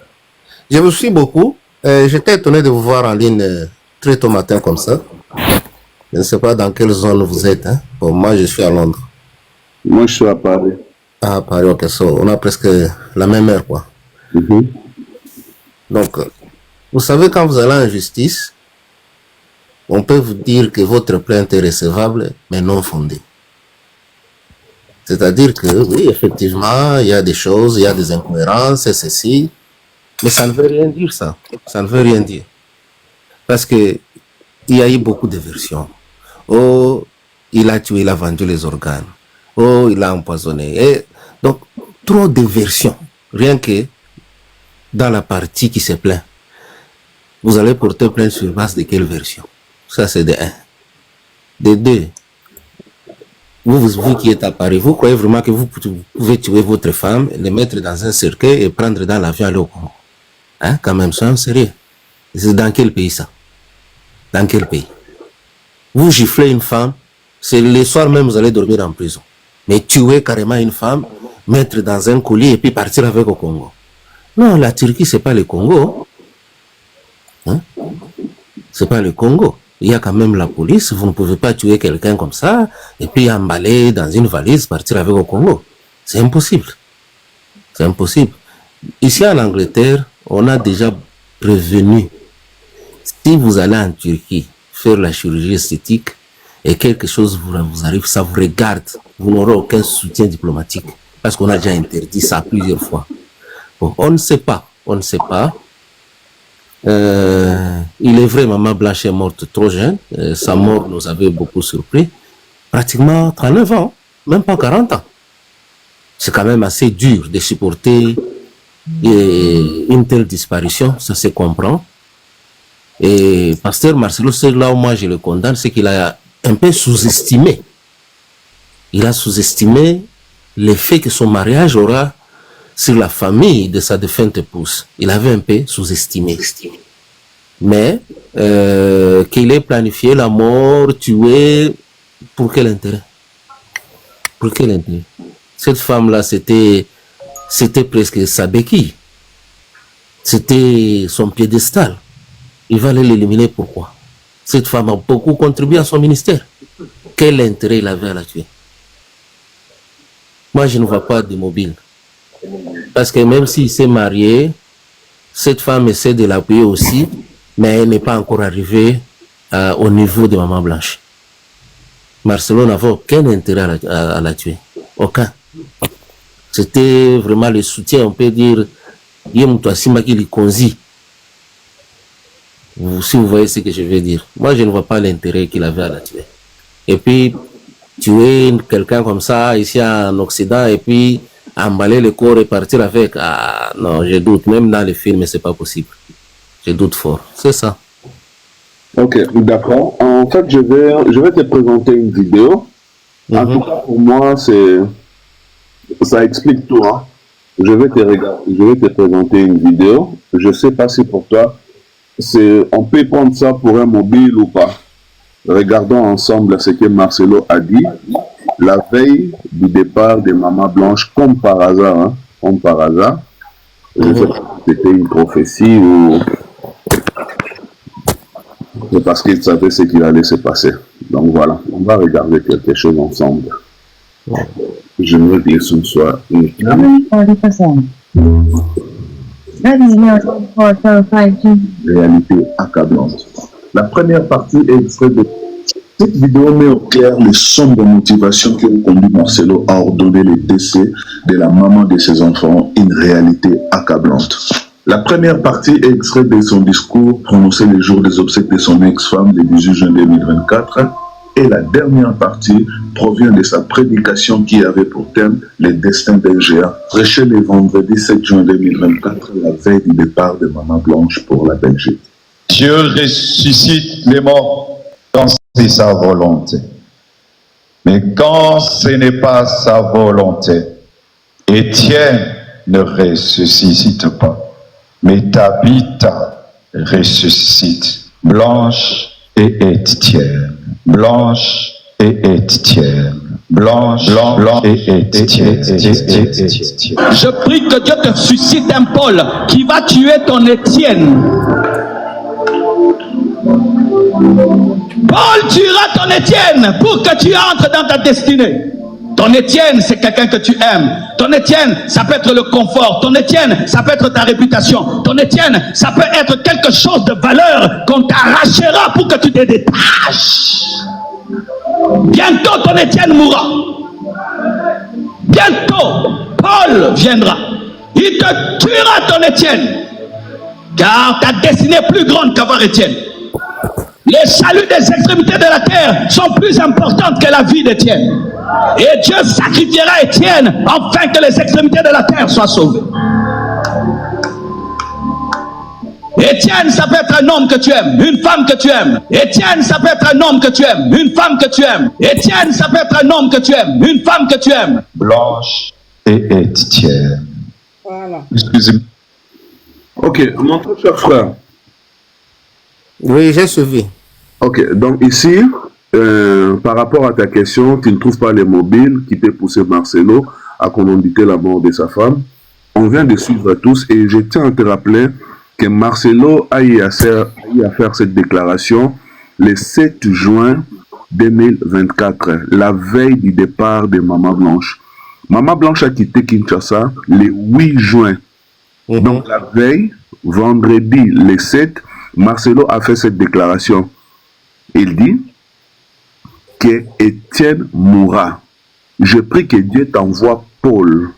Je vous suis beaucoup. J'étais étonné de vous voir en ligne très tôt matin comme ça. Je ne sais pas dans quelle zone vous êtes. Hein? Bon, moi, je suis à Londres. Moi, je suis à Paris. Ah, Paris, ok. So, on a presque la même heure, quoi. Donc, vous savez, quand vous allez en justice, on peut vous dire que votre plainte est recevable, mais non fondée. C'est-à-dire que, oui, effectivement, il y a des choses, il y a des incohérences, et ceci. Mais ça ne veut rien dire, ça. Ça ne veut rien dire. Parce que il y a eu beaucoup de versions. Oh, il a tué, il a vendu les organes. Oh, il a empoisonné. Et donc, trop de versions. Rien que dans la partie qui se plaint. Vous allez porter plainte sur base de quelle version? Ça, c'est de 1. De 2. Vous qui êtes à Paris, vous croyez vraiment que vous pouvez tuer votre femme, le mettre dans un cercueil et prendre dans l'avion aller au Congo? Hein, quand même, soyons sérieux. C'est dans quel pays ça? Dans quel pays? Vous giflez une femme, c'est le soir même vous allez dormir en prison. Mais tuer carrément une femme, mettre dans un colis et puis partir avec au Congo. Non, la Turquie, c'est pas le Congo. Hein? C'est pas le Congo. Il y a quand même la police, vous ne pouvez pas tuer quelqu'un comme ça et puis emballer dans une valise, partir avec au Congo. C'est impossible. C'est impossible. Ici en Angleterre, on a déjà prévenu. Si vous allez en Turquie faire la chirurgie esthétique et quelque chose vous arrive, ça vous regarde, vous n'aurez aucun soutien diplomatique parce qu'on a déjà interdit ça plusieurs fois. Bon, on ne sait pas. Il est vrai, maman Blanche est morte trop jeune. Sa mort nous avait beaucoup surpris. Pratiquement 39 ans, même pas 40 ans. C'est quand même assez dur de supporter une telle disparition, ça se comprend. Et Pasteur Marcelo, c'est là où moi je le condamne, c'est qu'il a un peu sous-estimé. Il a sous-estimé l'effet que son mariage aura sur la famille de sa défunte épouse. Il avait un peu sous-estimé. Mais qu'il ait planifié la mort, tué, pour quel intérêt? Pour quel intérêt? Cette femme-là, c'était presque sa béquille. C'était son piédestal. Il va l'éliminer, pourquoi? Cette femme a beaucoup contribué à son ministère. Quel intérêt il avait à la tuer? Moi, je ne vois pas de mobile. Parce que même s'il s'est marié, cette femme essaie de l'appuyer aussi, mais elle n'est pas encore arrivée au niveau de Maman Blanche. Marcelo n'avait aucun intérêt à la tuer. Aucun. C'était vraiment le soutien, on peut dire, si vous voyez ce que je veux dire. Moi, je ne vois pas l'intérêt qu'il avait à la tuer. Et puis, tuer quelqu'un comme ça, ici en Occident, et puis emballer le corps et partir avec, ah non, je doute. Même dans les films, c'est pas possible. Je doute fort. C'est ça. Ok, d'accord. En fait, je vais te présenter une vidéo. En tout cas, pour moi, ça explique tout. Hein. je vais te présenter une vidéo. Je ne sais pas si pour toi, on peut prendre ça pour un mobile ou pas. Regardons ensemble ce que Marcelo a dit la veille du départ de Maman Blanche, comme par hasard. Hein, comme par hasard. Je ne sais pas si c'était une prophétie ou c'est parce qu'il savait ce qu'il allait se passer. Donc voilà, on va regarder quelque chose ensemble. Je veux que le son soit réalité accablante. La première partie est extraite de cette vidéo met au clair les sombres motivations qui ont conduit Marcelo à ordonner le décès de la maman de ses enfants, une réalité accablante. La première partie est extraite de son discours prononcé le jour des obsèques de son ex-femme le 18 juin 2024 et la dernière partie provient de sa prédication qui avait pour thème les destins d'un géant, prêché le vendredi 7 juin 2024, la veille du départ de Maman Blanche pour la Belgique. Dieu ressuscite les morts quand c'est sa volonté. Mais quand ce n'est pas sa volonté, Étienne ne ressuscite pas. Mais Tabitha ressuscite. Blanche et Étienne. Blanche et Étienne. Blanche et Étienne. Je prie que Dieu te suscite un Paul qui va tuer ton Étienne. Paul tuera ton Étienne pour que tu entres dans ta destinée. Ton Étienne, c'est quelqu'un que tu aimes. Ton Étienne, ça peut être le confort. Ton Étienne, ça peut être ta réputation. Ton Étienne, ça peut être quelque chose de valeur qu'on t'arrachera pour que tu te détaches. Bientôt, ton Étienne mourra. Bientôt, Paul viendra. Il te tuera, ton Étienne. Car ta destinée est plus grande qu'avoir Étienne. Les saluts des extrémités de la terre sont plus importantes que la vie d'Étienne. Et Dieu sacrifiera Étienne afin que les extrémités de la terre soient sauvées. Étienne, ça peut être un homme que tu aimes, une femme que tu aimes. Étienne, ça peut être un homme que tu aimes, une femme que tu aimes. Étienne, ça peut être un homme que tu aimes, une femme que tu aimes. Blanche et Étienne. Voilà. Excusez-moi. Ok, mon très cher frère. Oui, j'ai suivi. Ok, donc ici, par rapport à ta question, tu ne trouves pas les mobiles qui t'ont poussé Marcelo à commanditer la mort de sa femme. On vient de suivre tous et je tiens à te rappeler que Marcelo a eu à faire cette déclaration le 7 juin 2024, la veille du départ de Maman Blanche. Maman Blanche a quitté Kinshasa le 8 juin. Donc la veille, vendredi le 7, Marcelo a fait cette déclaration. Il dit que Étienne mourra. Je prie que Dieu t'envoie Paul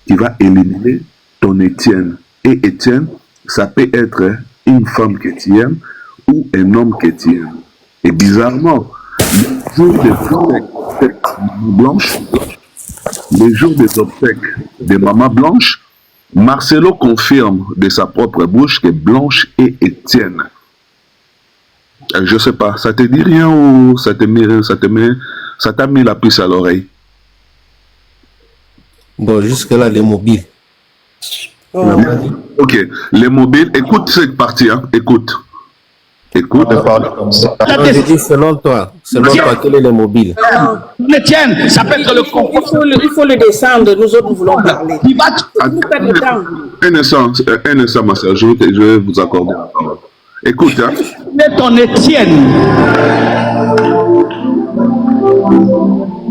qui va éliminer ton Étienne. Et Étienne, ça peut être une femme que tu aimes ou un homme que tu aimes. Et bizarrement, le jour des obsèques de Maman Blanche, le jour des obsèques de Maman Blanche, Marcelo confirme de sa propre bouche que Blanche et Étienne. Je sais pas, ça te dit rien ou ça t'a mis la puce à l'oreille? Bon, jusque-là, les mobiles. Oh. Ok, les mobiles, écoute cette partie, hein, écoute. Écoute. Je dis selon toi, quel est le mobile? Étienne, ça peut être le confort. Il faut le descendre, nous autres nous voulons parler. Un instant, ma soeur, je vais vous accorder la parole. Écoute, hein. Ton Étienne.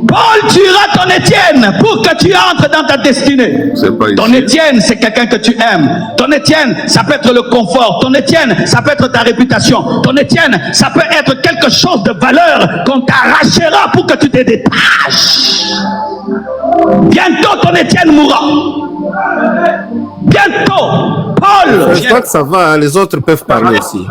Paul tuera ton Étienne pour que tu entres dans ta destinée. Ton Étienne, c'est quelqu'un que tu aimes. Ton Étienne, ça peut être le confort. Ton Étienne, ça peut être ta réputation. Ton Étienne, ça peut être quelque chose de valeur qu'on t'arrachera pour que tu te détaches. Bientôt, ton Étienne mourra. Bientôt, Paul. Je crois que ça va, les autres peuvent parler aussi.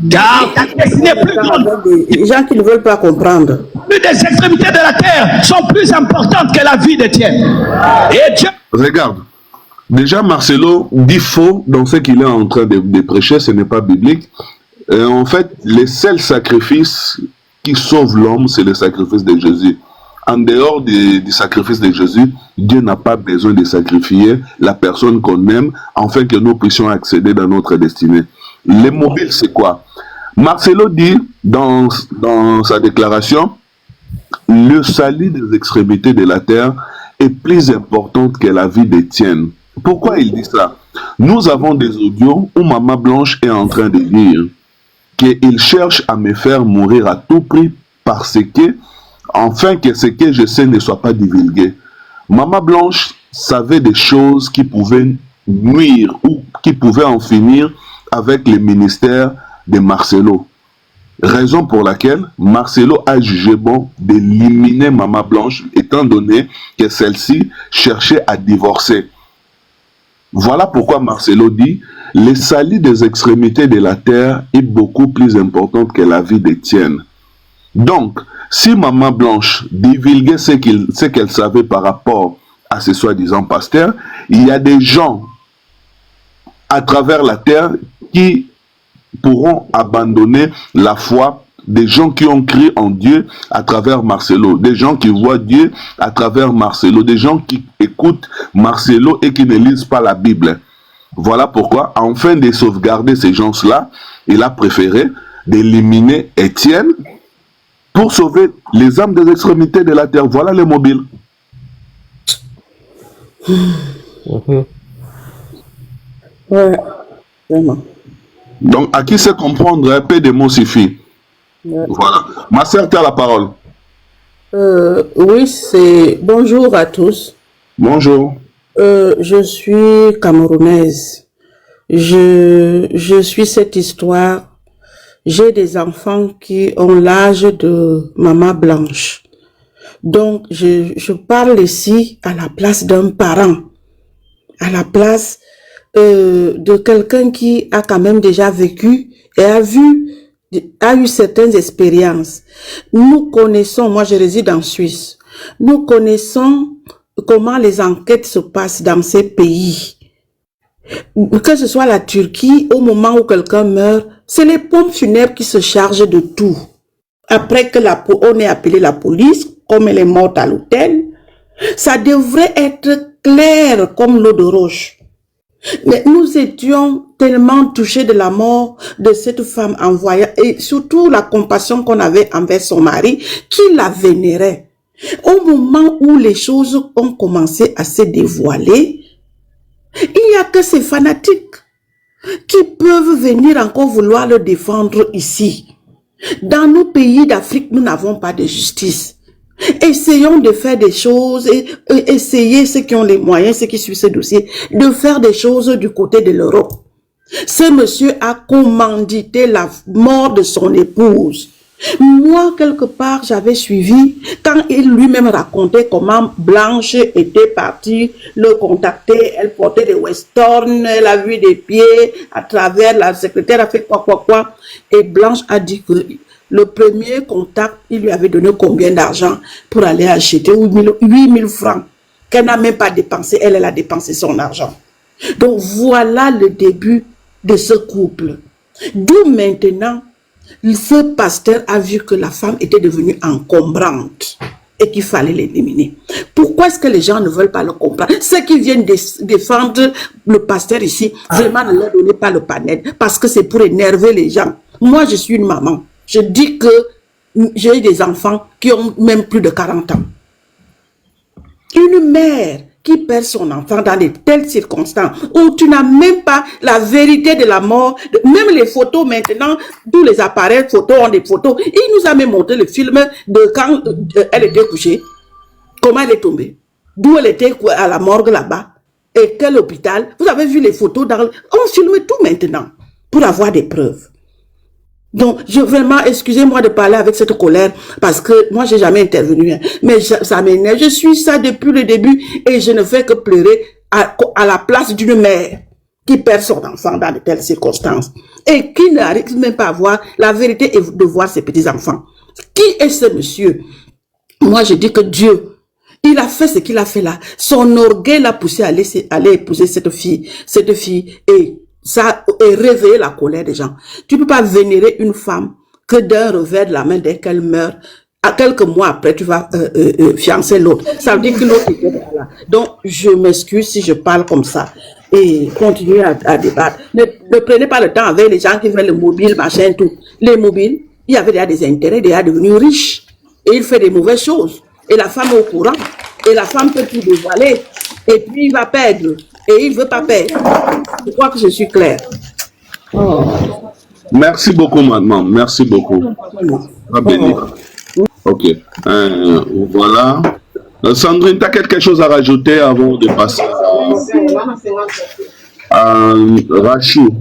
Car ta destinée est plus grande. Les gens qui ne veulent pas comprendre. Plus des extrémités de la terre sont plus importantes que la vie d'Étienne. Et Dieu... Regarde, déjà Marcelo dit faux dans ce qu'il est en train de prêcher, ce n'est pas biblique. En fait, les seuls sacrifices qui sauvent l'homme, c'est le sacrifice de Jésus. en dehors du sacrifice de Jésus, Dieu n'a pas besoin de sacrifier la personne qu'on aime afin que nous puissions accéder dans notre destinée. Les mobiles, c'est quoi? Marcelo dit dans sa déclaration, le salut des extrémités de la terre est plus importante que la vie d'Étienne. Pourquoi il dit ça? Nous avons des audios où Maman Blanche est en train de dire qu'il cherche à me faire mourir à tout prix parce que, enfin que ce que je sais ne soit pas divulgué. Maman Blanche savait des choses qui pouvaient nuire ou qui pouvaient en finir avec le ministère de Marcelo. Raison pour laquelle Marcelo a jugé bon d'éliminer Maman Blanche étant donné que celle-ci cherchait à divorcer. Voilà pourquoi Marcelo dit « Le salut des extrémités de la terre est beaucoup plus important que la vie d'Étienne. » Donc, si Maman Blanche divulguait ce qu'elle savait par rapport à ce soi-disant pasteur, il y a des gens à travers la terre qui pourront abandonner la foi, des gens qui ont cru en Dieu à travers Marcelo, des gens qui voient Dieu à travers Marcelo, des gens qui écoutent Marcelo et qui ne lisent pas la Bible. Voilà pourquoi, afin de sauvegarder ces gens-là, il a préféré d'éliminer Étienne pour sauver les âmes des extrémités de la terre. Voilà les mobiles. Ouais, vraiment. Donc, à qui sait comprendre, un peu de mots suffit. Ouais. Voilà. Ma sœur, tu as la parole. Oui, c'est... Bonjour à tous. Bonjour. Je suis camerounaise. Je suis cette histoire. J'ai des enfants qui ont l'âge de Maman Blanche. Donc, je parle ici à la place d'un parent. À la place de quelqu'un qui a quand même déjà vécu et a eu certaines expériences. Nous connaissons, moi je réside en Suisse, nous connaissons comment les enquêtes se passent dans ces pays. Que ce soit la Turquie, au moment où quelqu'un meurt, c'est les pompes funèbres qui se chargent de tout. Après que on ait appelé la police, comme elle est morte à l'hôtel, ça devrait être clair comme l'eau de roche. Mais nous étions tellement touchés de la mort de cette femme envoyée et surtout la compassion qu'on avait envers son mari qui la vénérait. Au moment où les choses ont commencé à se dévoiler, il n'y a que ces fanatiques qui peuvent venir encore vouloir le défendre ici. Dans nos pays d'Afrique, nous n'avons pas de justice. Essayons de faire des choses et essayez ceux qui ont les moyens, ceux qui suivent ce dossier, de faire des choses du côté de l'Europe. Ce monsieur a commandité la mort de son épouse. Moi, quelque part, j'avais suivi quand il lui-même racontait comment Blanche était partie le contacter. Elle portait des Weston, elle a vu des pieds à travers la secrétaire, a fait quoi. Et Blanche a dit que le premier contact, il lui avait donné combien d'argent pour aller acheter 8 000 francs qu'elle n'a même pas dépensé. Elle a dépensé son argent. Donc voilà le début de ce couple. D'où maintenant, ce pasteur a vu que la femme était devenue encombrante et qu'il fallait l'éliminer. Pourquoi est-ce que les gens ne veulent pas le comprendre? Ceux qui viennent défendre le pasteur ici, vraiment ne leur donnez pas le panel parce que c'est pour énerver les gens. Moi, je suis une maman. Je dis que j'ai des enfants qui ont même plus de 40 ans. Une mère qui perd son enfant dans de telles circonstances où tu n'as même pas la vérité de la mort, même les photos maintenant, tous les appareils photos ont des photos. Il nous a même montré le film de quand elle était couchée, comment elle est tombée, d'où elle était à la morgue là-bas, et quel hôpital. Vous avez vu les photos, on filme tout maintenant pour avoir des preuves. Donc, vraiment, excusez-moi de parler avec cette colère, parce que moi, j'ai jamais intervenu, hein, mais ça m'énerve. Je suis ça depuis le début, et je ne fais que pleurer à la place d'une mère qui perd son enfant dans de telles circonstances, et qui n'arrive même pas à voir la vérité et de voir ses petits-enfants. Qui est ce monsieur? Moi, je dis que Dieu, il a fait ce qu'il a fait là. Son orgueil l'a poussé à aller épouser cette fille, et ça a réveillé la colère des gens. Tu ne peux pas vénérer une femme que d'un revers de la main dès qu'elle meurt, à quelques mois après, tu vas fiancer l'autre. Ça veut dire que l'autre était là. Donc, je m'excuse si je parle comme ça. Et continuez à débattre. Ne prenez pas le temps avec les gens qui veulent le mobile, machin, tout. Les mobiles, il y avait déjà des intérêts, déjà devenu riche. Et il fait des mauvaises choses. Et la femme est au courant. Et la femme peut tout dévoiler. Et puis il va perdre. Et il ne veut pas perdre. Je crois que je suis claire. Oh. Merci beaucoup, maman. Merci beaucoup. Va bénir. Ok. Voilà. Sandrine, tu as quelque chose à rajouter avant de passer à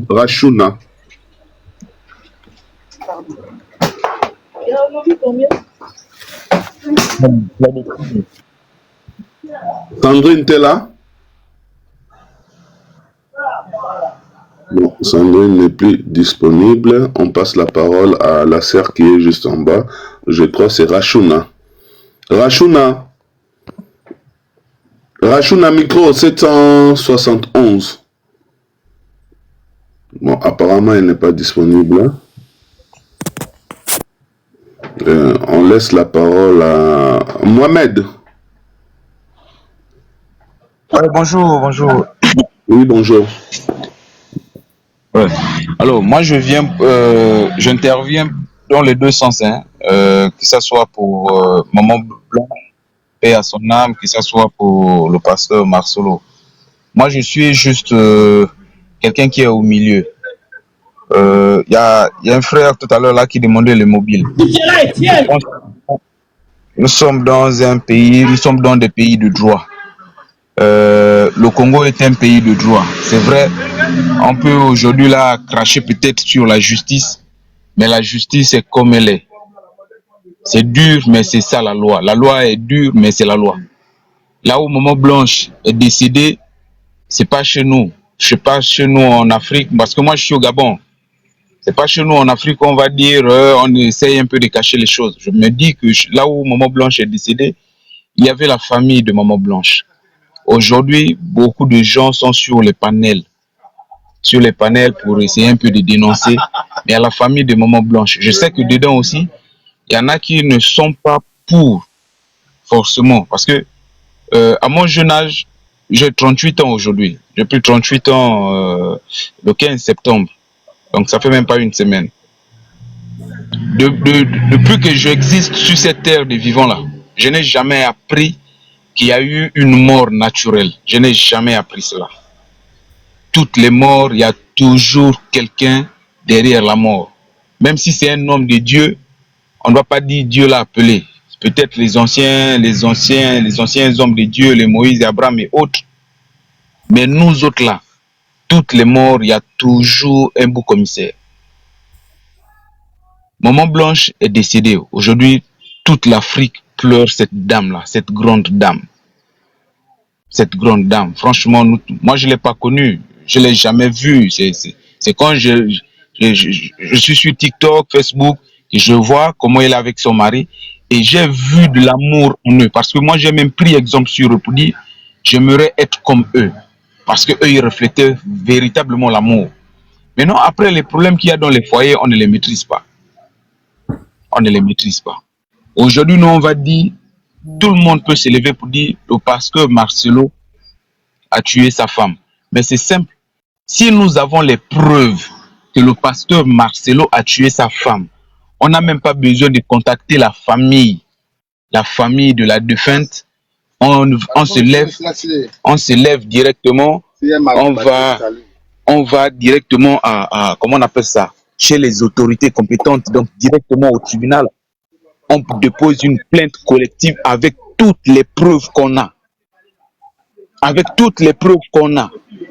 Rachuna. Sandrine, tu es là? Bon, Sandrine n'est plus disponible. On passe la parole à la sœur qui est juste en bas. Je crois que c'est Rachuna. Rachuna, micro 771. Bon, apparemment, elle n'est pas disponible. On laisse la parole à Mohamed. Ouais, bonjour. Oui, bonjour. Ouais. Alors, moi, j'interviens dans les deux sens, hein, que ce soit pour Maman Blanc, paix à son âme, que ce soit pour le pasteur Marcelo. Moi, je suis juste quelqu'un qui est au milieu. Y a un frère tout à l'heure là qui demandait le mobile. Nous sommes dans des pays de droit. Le Congo est un pays de droit. C'est vrai, on peut aujourd'hui là cracher peut-être sur la justice, mais la justice est comme elle est. C'est dur, mais c'est ça la loi. La loi est dure, mais c'est la loi. Là où Maman Blanche est décédée, c'est pas chez nous. Je sais pas chez nous en Afrique, parce que moi je suis au Gabon. C'est pas chez nous en Afrique on va dire, on essaye un peu de cacher les choses. Je me dis que là où Maman Blanche est décédée, il y avait la famille de Maman Blanche. Aujourd'hui, beaucoup de gens sont sur les panels pour essayer un peu de dénoncer. Mais à la famille de Maman Blanche, je sais que dedans aussi, il y en a qui ne sont pas pour, forcément. Parce que à mon jeune âge, j'ai 38 ans aujourd'hui. J'ai plus 38 ans le 15 septembre. Donc ça fait même pas une semaine. Depuis que j'existe sur cette terre de vivants-là, je n'ai jamais appris qu'il y a eu une mort naturelle. Je n'ai jamais appris cela. Toutes les morts, il y a toujours quelqu'un derrière la mort. Même si c'est un homme de Dieu, on ne va pas dire Dieu l'a appelé. Peut-être les anciens hommes de Dieu, les Moïse, Abraham et autres. Mais nous autres là, toutes les morts, il y a toujours un bouc commissaire. Maman Blanche est décédée. Aujourd'hui, toute l'Afrique pleure cette dame-là, cette grande dame. Cette grande dame. Franchement, moi je ne l'ai pas connue. Je ne l'ai jamais vue. C'est quand je suis sur TikTok, Facebook, et je vois comment elle est avec son mari. Et j'ai vu de l'amour en eux. Parce que moi, j'ai même pris exemple sur eux pour dire, j'aimerais être comme eux. Parce qu'eux, ils reflétaient véritablement l'amour. Maintenant, après, les problèmes qu'il y a dans les foyers, on ne les maîtrise pas. On ne les maîtrise pas. Aujourd'hui, nous, on va dire, tout le monde peut se lever pour dire, le pasteur Marcelo a tué sa femme. Mais c'est simple. Si nous avons les preuves que le pasteur Marcelo a tué sa femme, on n'a même pas besoin de contacter la famille de la défunte. On se lève directement, on va directement à comment on appelle ça, chez les autorités compétentes, donc directement au tribunal. On dépose une plainte collective avec toutes les preuves qu'on a.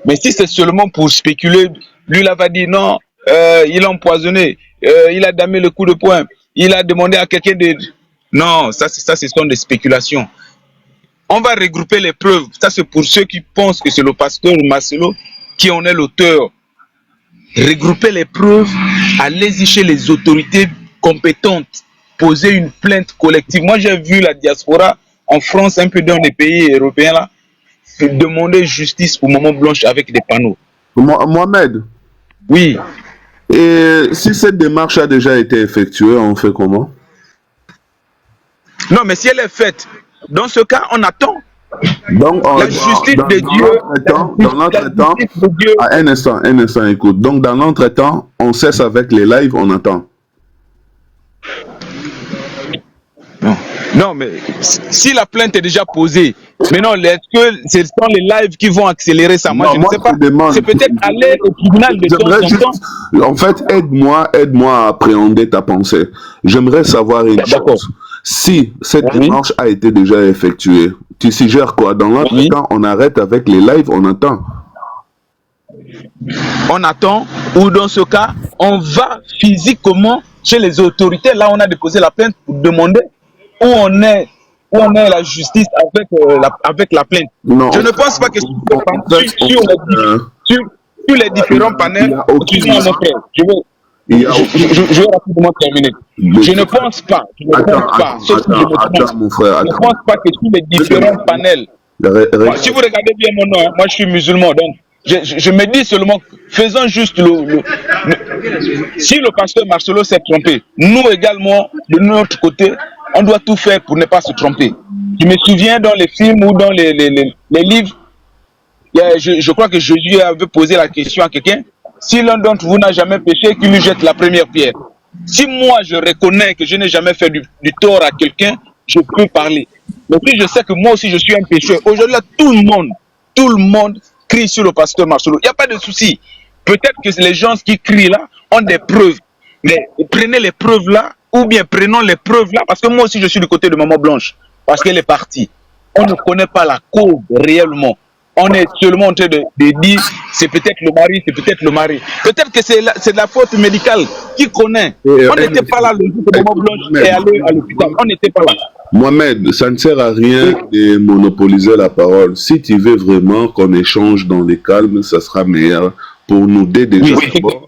Mais si c'est seulement pour spéculer, lui là va dire non, il a empoisonné, il a damé le coup de poing, il a demandé à quelqu'un de... Non, ça ce sont des spéculations. On va regrouper les preuves. Ça c'est pour ceux qui pensent que c'est le pasteur Marcelo qui en est l'auteur. Regrouper les preuves, allez-y chez les autorités compétentes, poser une plainte collective. Moi j'ai vu la diaspora en France, un peu dans les pays européens là, demander justice pour Maman Blanche avec des panneaux. Mohamed. Oui. Et si cette démarche a déjà été effectuée, on fait comment? Non, mais si elle est faite, dans ce cas, on attend. Donc, la justice de Dieu. Dans l'entretemps, un instant, écoute. Donc, dans l'entretemps, on cesse avec les lives, on attend. Non, mais si la plainte est déjà posée, mais non, est-ce que ce sont les lives qui vont accélérer ça? Moi, je ne sais pas. C'est peut-être aller au tribunal de temps. En fait, aide-moi à appréhender ta pensée. J'aimerais savoir une chose. Si cette démarche a été déjà effectuée, tu suggères quoi? Dans l'entretemps, on arrête avec les lives, on attend. On attend, ou dans ce cas, on va physiquement chez les autorités. Là, on a déposé la plainte pour demander où on est la justice avec la plainte. Non. Je ne pense pas que sur les différents panels, excusez-moi mon frère, je vais rapidement terminer. Je ne pense pas, mon frère, je ne pense pas que sur les différents panels, si vous regardez bien mon nom, moi je suis musulman, donc je me dis seulement, faisons juste si le pasteur Marcelo s'est trompé, nous également, de notre côté, on doit tout faire pour ne pas se tromper. Je me souviens dans les films ou dans les livres, je crois que Jésus avait posé la question à quelqu'un, si l'un d'entre vous n'a jamais péché, qu'il lui jette la première pierre. Si moi je reconnais que je n'ai jamais fait du tort à quelqu'un, je peux parler. Mais si je sais que moi aussi je suis un pécheur, aujourd'hui tout le monde crie sur le pasteur Marcelo. Il n'y a pas de souci. Peut-être que les gens qui crient là ont des preuves. Mais prenez les preuves là, ou bien prenons les preuves là, parce que moi aussi je suis du côté de Maman Blanche, parce qu'elle est partie. On ne connaît pas la cause réellement. On est seulement en train de dire c'est peut-être le mari, c'est peut-être le mari. Peut-être que c'est de la faute médicale. Qui connaît? On n'était pas là le jour que Maman Blanche est allée à l'hôpital. On n'était pas là. Mohamed, ça ne sert à rien de monopoliser la parole. Si tu veux vraiment qu'on échange dans les calmes, ça sera meilleur pour nous déjà,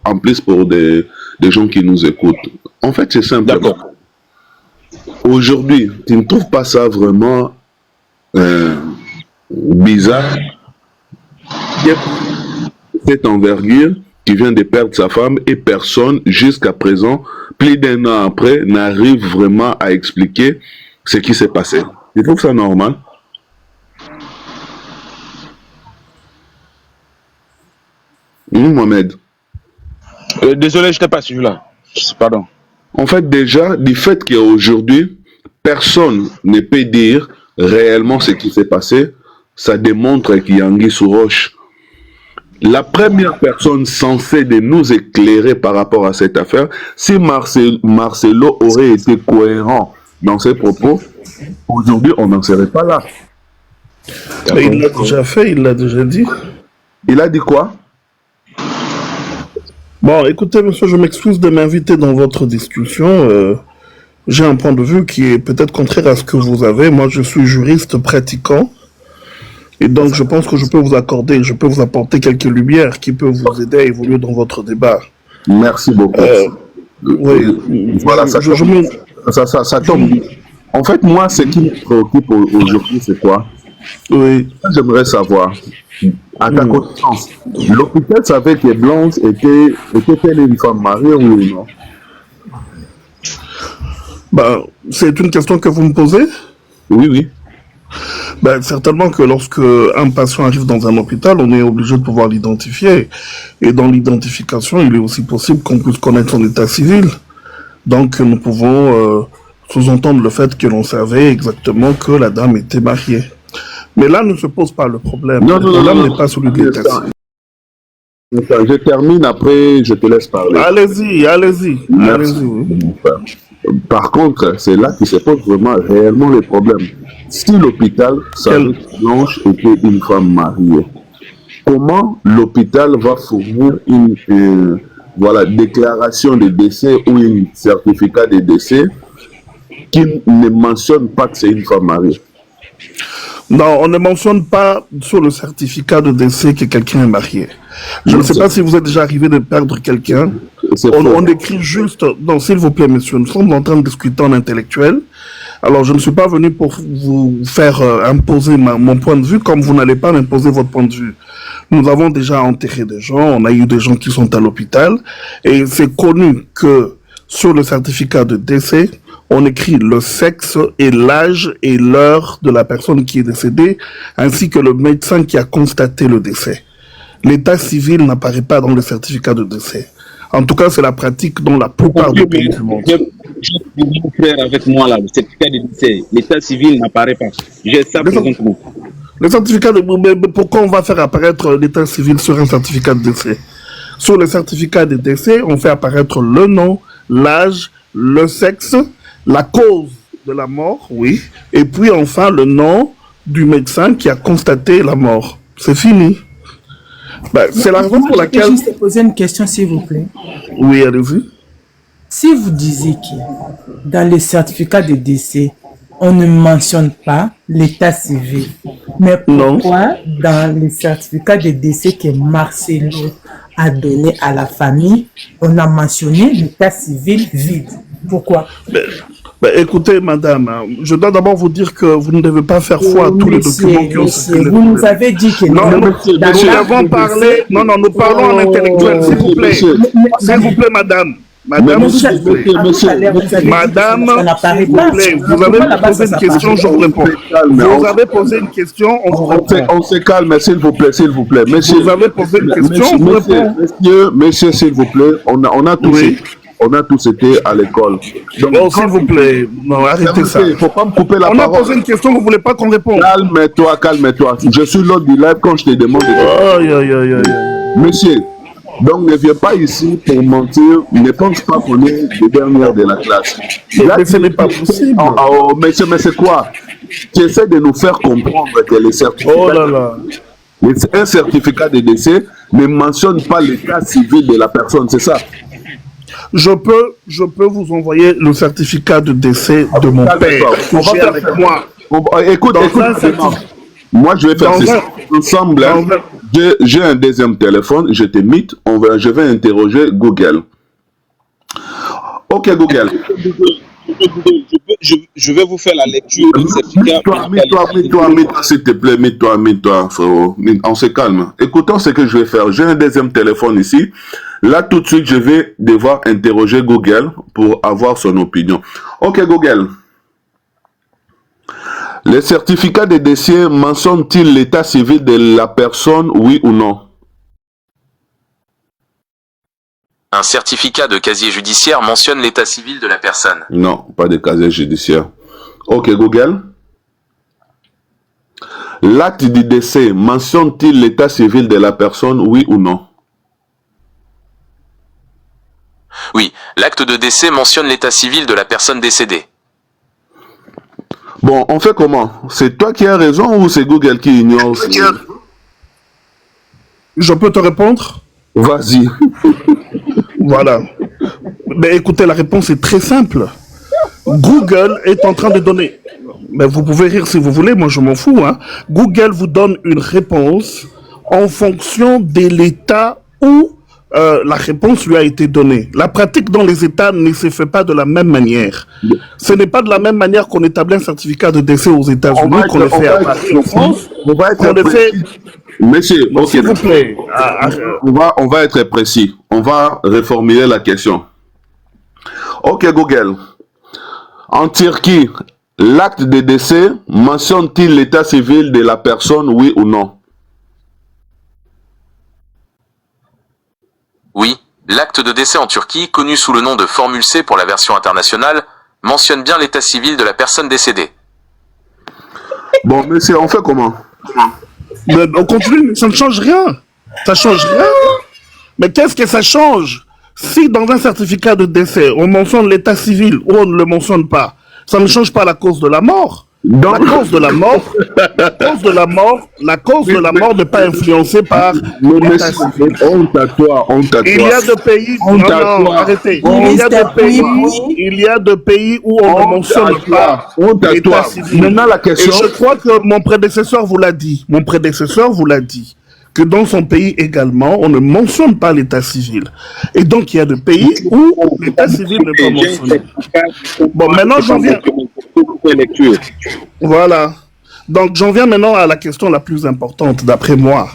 en plus pour des gens qui nous écoutent. En fait, c'est simple. Aujourd'hui, tu ne trouves pas ça vraiment bizarre? Cette envergure qui vient de perdre sa femme et personne, jusqu'à présent, plus d'un an après, n'arrive vraiment à expliquer ce qui s'est passé. Tu trouves ça normal? Mohamed. Désolé, je n'étais pas celui-là. Pardon. En fait, déjà, du fait qu'aujourd'hui, personne ne peut dire réellement ce qui s'est passé, ça démontre qu'il y a anguille sous roche. La première personne censée de nous éclairer par rapport à cette affaire, si Marcelo aurait été cohérent dans ses propos, aujourd'hui, on n'en serait pas là. Mais il l'a déjà fait, il l'a déjà dit. Il a dit quoi? Bon, écoutez, monsieur, je m'excuse de m'inviter dans votre discussion. J'ai un point de vue qui est peut-être contraire à ce que vous avez. Moi, je suis juriste pratiquant. Et donc, je pense que je peux vous apporter quelques lumières qui peuvent vous aider à évoluer dans votre débat. Merci beaucoup. Oui, voilà, ça tombe. En fait, moi, ce qui me préoccupe aujourd'hui, c'est quoi? Oui. J'aimerais savoir, à ta connaissance, l'hôpital savait que Blanche était-elle une femme mariée ou non? Ben, c'est une question que vous me posez? Oui. Ben, certainement que lorsque un patient arrive dans un hôpital, on est obligé de pouvoir l'identifier. Et dans l'identification, il est aussi possible qu'on puisse connaître son état civil. Donc, nous pouvons sous-entendre le fait que l'on savait exactement que la dame était mariée. Mais là ne se pose pas le problème. Le problème n'est pas celui de l'état civil. Je termine, après je te laisse parler. Allez-y. Oui. Par contre, c'est là que se pose vraiment réellement le problème. Si l'hôpital savait que Blanche était une femme mariée, comment l'hôpital va fournir une déclaration de décès ou un certificat de décès qui ne mentionne pas que c'est une femme mariée? Non, on ne mentionne pas sur le certificat de décès que quelqu'un est marié. Je ne sais pas si vous êtes déjà arrivé de perdre quelqu'un. On écrit juste... Non, s'il vous plaît, monsieur, nous sommes en train de discuter en intellectuel. Alors, je ne suis pas venu pour vous faire imposer mon point de vue, comme vous n'allez pas m'imposer votre point de vue. Nous avons déjà enterré des gens, on a eu des gens qui sont à l'hôpital, et c'est connu que sur le certificat de décès, on écrit le sexe et l'âge et l'heure de la personne qui est décédée, ainsi que le médecin qui a constaté le décès. L'état civil n'apparaît pas dans le certificat de décès. En tout cas, c'est la pratique dans la plupart des pays du monde. Je vais faire avec moi là, le certificat de décès. L'état civil n'apparaît pas. J'ai ça présentement. Le certificat de... Pourquoi on va faire apparaître l'état civil sur un certificat de décès? Sur le certificat de décès, on fait apparaître le nom, l'âge, le sexe, la cause de la mort, oui, et puis enfin le nom du médecin qui a constaté la mort. C'est fini. Ben, c'est la raison pour laquelle... Je vais juste poser une question, s'il vous plaît. Oui, allez-y. Si vous disiez que dans les certificats de décès, on ne mentionne pas l'état civil, mais pourquoi dans les certificats de décès que Marcelo a donné à la famille, on a mentionné l'état civil vide? Pourquoi? Écoutez, madame, je dois d'abord vous dire que vous ne devez pas faire foi à tous les documents qui ont circulé. Vous nous avez dit que... Non, nous avons parlé... Non, nous parlons en intellectuel, s'il vous plaît. S'il vous plaît, madame. Madame, s'il vous plaît. Madame, s'il vous plaît. Vous avez posé une question, je vous réponds. Vous avez posé une question, on vous répond. On se calme, s'il vous plaît, s'il vous plaît. Monsieur, vous avez posé une question, on vous répond. Monsieur, s'il vous plaît, on a tous... On a tous été à l'école. Donc, s'il vous plaît, non, arrêtez ça. Il ne faut pas me couper la parole. On a posé une question, vous ne voulez pas qu'on réponde. Calme-toi, calme-toi. Je suis l'autre du live quand je te demande. Monsieur, donc ne viens pas ici pour mentir. Ne pense pas qu'on est les dernières de la classe. Là, ce n'est pas possible. Monsieur, mais c'est quoi? Tu essaies de nous faire comprendre que les certificats... Un certificat de décès ne mentionne pas l'état civil de la personne, c'est ça? Je peux vous envoyer le certificat de décès de mon père. On va faire avec moi. Écoute, moi je vais faire ça ensemble. J'ai un deuxième téléphone, je te mute, je vais interroger Google. Ok Google. Je vais vous faire la lecture du certificat. Mets-toi, s'il te plaît, mets-toi, frérot. On se calme. Écoutons ce que je vais faire. J'ai un deuxième téléphone ici. Là, tout de suite, je vais devoir interroger Google pour avoir son opinion. Ok, Google. Le certificat de décès mentionne-t-il l'état civil de la personne, oui ou non? Un certificat de casier judiciaire mentionne l'état civil de la personne. Non, pas de casier judiciaire. Ok, Google. L'acte du décès mentionne-t-il l'état civil de la personne, oui ou non? Oui, l'acte de décès mentionne l'état civil de la personne décédée. Bon, on fait comment? C'est toi qui as raison ou c'est Google qui ignore? Je peux te répondre? Vas-y. Voilà. Mais écoutez, la réponse est très simple. Google est en train de donner... Mais vous pouvez rire si vous voulez, moi je m'en fous. Hein. Google vous donne une réponse en fonction de l'état où la réponse lui a été donnée. La pratique dans les États ne se fait pas de la même manière. Ce n'est pas de la même manière qu'on établit un certificat de décès aux États-Unis qu'on le fait à Paris en France. Qu'on le fait... Monsieur, okay, s'il vous plaît. On va être précis. On va reformuler la question. Ok, Google. En Turquie, l'acte de décès mentionne-t-il l'état civil de la personne, oui ou non? Oui, l'acte de décès en Turquie, connu sous le nom de Formule C pour la version internationale, mentionne bien l'état civil de la personne décédée. Bon, monsieur, on fait comment? On continue, ça ne change rien. Ça change rien. Mais qu'est-ce que ça change? Si dans un certificat de décès, on mentionne l'état civil ou on ne le mentionne pas, ça ne change pas la cause de la mort. La cause de la mort n'est pas influencée par l'état civil. Honte à toi. Il y a des pays, arrêtez. Il y a des pays où on ne mentionne pas l'état civil. Maintenant la question. Et je crois que mon prédécesseur vous l'a dit. Que dans son pays également, on ne mentionne pas l'état civil. Et donc, il y a des pays où l'état civil n'est pas mentionné. Bon, maintenant, j'en viens... Voilà. Donc, j'en viens maintenant à la question la plus importante, d'après moi.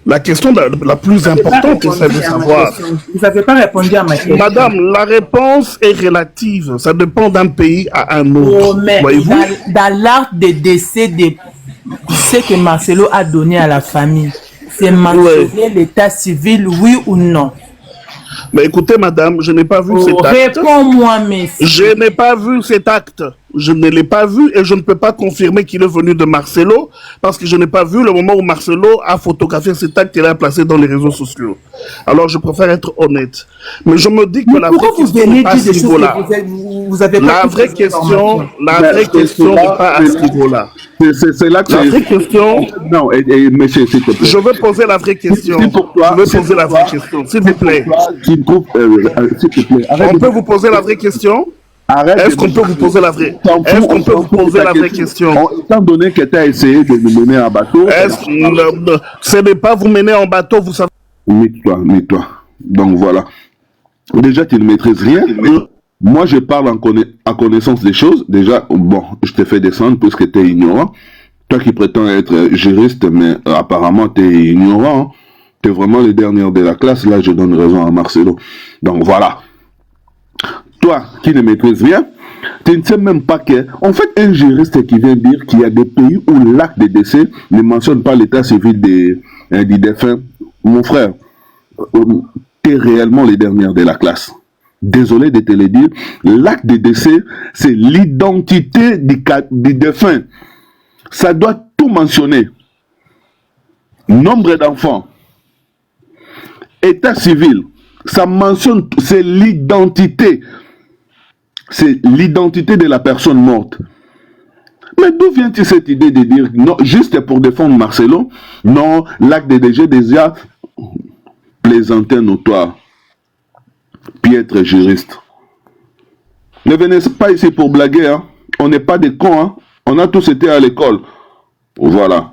La question la plus importante, c'est de savoir. Vous n'avez pas répondu à ma question. Madame, la réponse est relative. Ça dépend d'un pays à un autre. Oh, mais voyez-vous? Dans l'acte de décès de ce que Marcelo a donné à la famille, c'est mentionné l'état civil, oui ou non? Mais écoutez, madame, je n'ai pas vu cet acte. Réponds-moi, messieurs. Je n'ai pas vu cet acte. Je ne l'ai pas vu et je ne peux pas confirmer qu'il est venu de Marcelo parce que je n'ai pas vu le moment où Marcelo a photographié cet acte et l'a placé dans les réseaux sociaux. Alors je préfère être honnête. Mais je me dis que la vraie question n'est pas à ce niveau-là. La vraie question n'est pas à ce niveau-là. C'est là que la vraie question. Non, monsieur, s'il te plaît. Je veux poser la vraie question. Je veux poser la vraie question, s'il vous plaît. S'il te plaît. On peut vous poser la vraie question? Est-ce qu'on peut vous poser la vraie Est-ce qu'on peut vous poser la vraie question? Étant donné que tu as essayé de me mener en bateau. Ce n'est pas vous mener en bateau, vous savez. Mets-toi. Donc voilà. Déjà, tu ne maîtrises rien. Moi, je parle en connaissance des choses. Déjà, bon, je te fais descendre puisque tu es ignorant. Toi qui prétends être juriste, mais apparemment, tu es ignorant. Tu es vraiment le dernier de la classe. Là, je donne raison à Marcelo. Donc voilà. Toi qui ne maîtrises rien, tu ne sais même pas que... En fait, un juriste qui vient dire qu'il y a des pays où l'acte de décès ne mentionne pas l'état civil du défunt. Mon frère, tu es réellement le dernier de la classe. Désolé de te le dire, l'acte de décès, c'est l'identité du défunt. Ça doit tout mentionner. Nombre d'enfants, état civil, ça mentionne, c'est l'identité. C'est l'identité de la personne morte. Mais d'où vient-il cette idée de dire, non, juste pour défendre Marcelo, non, l'acte de décès déjà, plaisantin notoire, piètre juriste. Ne venez pas ici pour blaguer, hein. On n'est pas des cons, hein. On a tous été à l'école. Voilà.